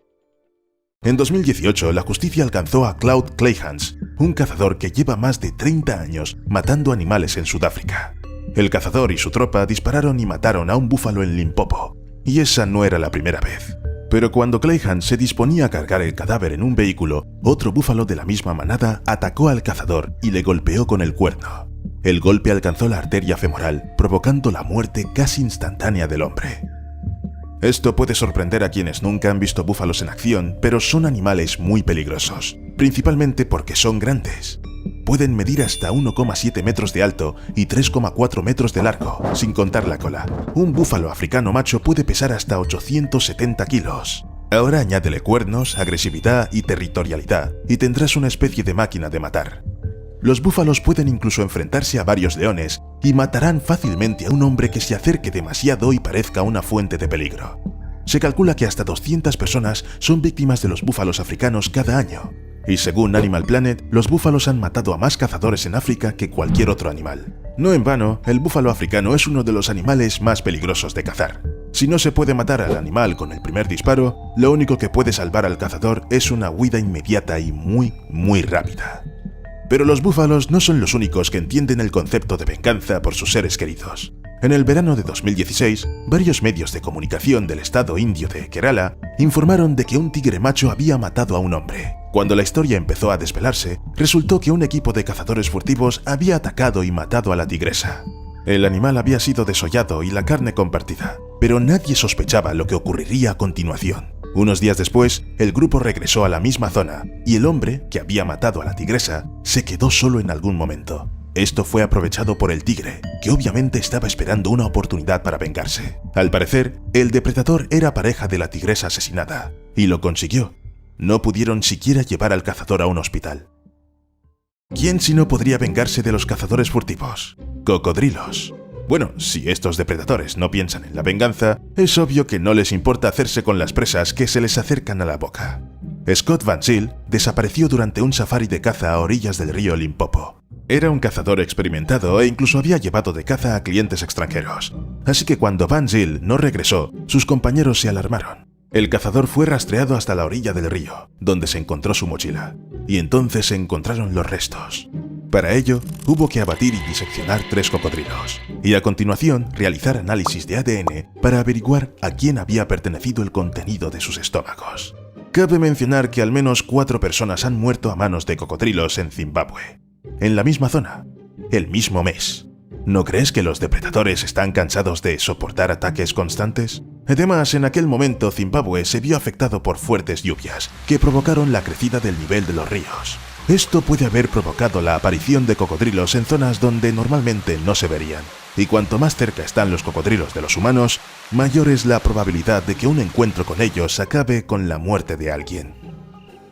En 2018, la justicia alcanzó a Claude Cleghans, un cazador que lleva más de 30 años matando animales en Sudáfrica. El cazador y su tropa dispararon y mataron a un búfalo en Limpopo, y esa no era la primera vez. Pero cuando Cleghans se disponía a cargar el cadáver en un vehículo, otro búfalo de la misma manada atacó al cazador y le golpeó con el cuerno. El golpe alcanzó la arteria femoral, provocando la muerte casi instantánea del hombre. Esto puede sorprender a quienes nunca han visto búfalos en acción, pero son animales muy peligrosos, principalmente porque son grandes. Pueden medir hasta 1,7 metros de alto y 3,4 metros de largo, sin contar la cola. Un búfalo africano macho puede pesar hasta 870 kilos. Ahora añádele cuernos, agresividad y territorialidad, y tendrás una especie de máquina de matar. Los búfalos pueden incluso enfrentarse a varios leones y matarán fácilmente a un hombre que se acerque demasiado y parezca una fuente de peligro. Se calcula que hasta 200 personas son víctimas de los búfalos africanos cada año. Y según Animal Planet, los búfalos han matado a más cazadores en África que cualquier otro animal. No en vano, el búfalo africano es uno de los animales más peligrosos de cazar. Si no se puede matar al animal con el primer disparo, lo único que puede salvar al cazador es una huida inmediata y muy rápida. Pero los búfalos no son los únicos que entienden el concepto de venganza por sus seres queridos. En el verano de 2016, varios medios de comunicación del estado indio de Kerala informaron de que un tigre macho había matado a un hombre. Cuando la historia empezó a desvelarse, resultó que un equipo de cazadores furtivos había atacado y matado a la tigresa. El animal había sido desollado y la carne compartida, pero nadie sospechaba lo que ocurriría a continuación. Unos días después, el grupo regresó a la misma zona y el hombre, que había matado a la tigresa, se quedó solo en algún momento. Esto fue aprovechado por el tigre, que obviamente estaba esperando una oportunidad para vengarse. Al parecer, el depredador era pareja de la tigresa asesinada, y lo consiguió. No pudieron siquiera llevar al cazador a un hospital. ¿Quién si no podría vengarse de los cazadores furtivos? Cocodrilos. Bueno, si estos depredadores no piensan en la venganza, es obvio que no les importa hacerse con las presas que se les acercan a la boca. Scott Van Zyl desapareció durante un safari de caza a orillas del río Limpopo. Era un cazador experimentado e incluso había llevado de caza a clientes extranjeros. Así que cuando Van Zyl no regresó, sus compañeros se alarmaron. El cazador fue rastreado hasta la orilla del río, donde se encontró su mochila, y entonces se encontraron los restos. Para ello, hubo que abatir y diseccionar 3 cocodrilos, y a continuación realizar análisis de ADN para averiguar a quién había pertenecido el contenido de sus estómagos. Cabe mencionar que al menos 4 personas han muerto a manos de cocodrilos en Zimbabue, en la misma zona, el mismo mes. ¿No crees que los depredadores están cansados de soportar ataques constantes? Además, en aquel momento Zimbabue se vio afectado por fuertes lluvias que provocaron la crecida del nivel de los ríos. Esto puede haber provocado la aparición de cocodrilos en zonas donde normalmente no se verían. Y cuanto más cerca están los cocodrilos de los humanos, mayor es la probabilidad de que un encuentro con ellos acabe con la muerte de alguien.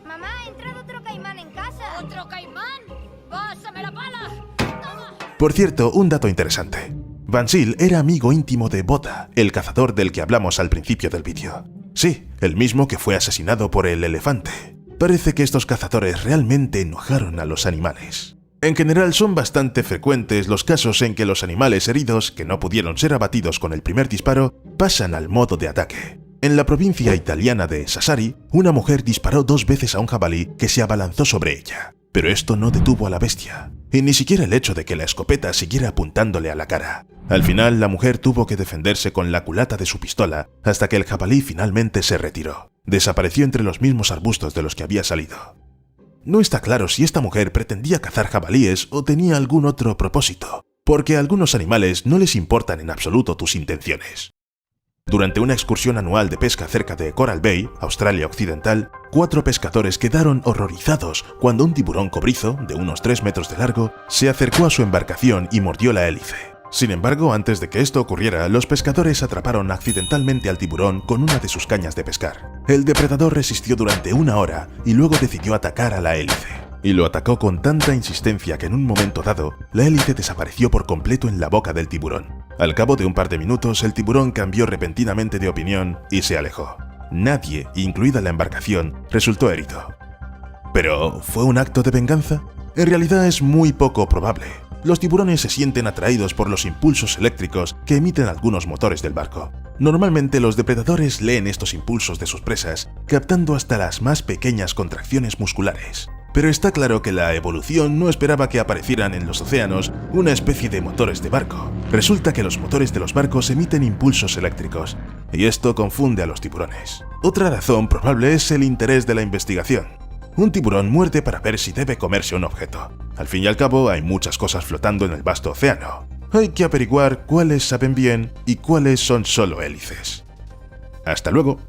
Mamá, ha entrado otro caimán en casa. ¿Otro caimán? ¡Pásame la pala! ¡Toma! Por cierto, un dato interesante. Van Zyl era amigo íntimo de Botha, el cazador del que hablamos al principio del vídeo. Sí, el mismo que fue asesinado por el elefante. Parece que estos cazadores realmente enojaron a los animales. En general son bastante frecuentes los casos en que los animales heridos, que no pudieron ser abatidos con el primer disparo, pasan al modo de ataque. En la provincia italiana de Sassari, una mujer disparó 2 veces a un jabalí que se abalanzó sobre ella, pero esto no detuvo a la bestia, y ni siquiera el hecho de que la escopeta siguiera apuntándole a la cara. Al final, la mujer tuvo que defenderse con la culata de su pistola hasta que el jabalí finalmente se retiró. Desapareció entre los mismos arbustos de los que había salido. No está claro si esta mujer pretendía cazar jabalíes o tenía algún otro propósito, porque a algunos animales no les importan en absoluto tus intenciones. Durante una excursión anual de pesca cerca de Coral Bay, Australia Occidental, 4 pescadores quedaron horrorizados cuando un tiburón cobrizo, de unos 3 metros de largo, se acercó a su embarcación y mordió la hélice. Sin embargo, antes de que esto ocurriera, los pescadores atraparon accidentalmente al tiburón con una de sus cañas de pescar. El depredador resistió durante 1 hora y luego decidió atacar a la hélice. Y lo atacó con tanta insistencia que en un momento dado, la hélice desapareció por completo en la boca del tiburón. Al cabo de un par de minutos, el tiburón cambió repentinamente de opinión y se alejó. Nadie, incluida la embarcación, resultó herido. ¿Pero fue un acto de venganza? En realidad es muy poco probable. Los tiburones se sienten atraídos por los impulsos eléctricos que emiten algunos motores del barco. Normalmente los depredadores leen estos impulsos de sus presas, captando hasta las más pequeñas contracciones musculares. Pero está claro que la evolución no esperaba que aparecieran en los océanos una especie de motores de barco. Resulta que los motores de los barcos emiten impulsos eléctricos, y esto confunde a los tiburones. Otra razón probable es el interés de la investigación. Un tiburón muerde para ver si debe comerse un objeto. Al fin y al cabo, hay muchas cosas flotando en el vasto océano. Hay que averiguar cuáles saben bien y cuáles son solo hélices. ¡Hasta luego!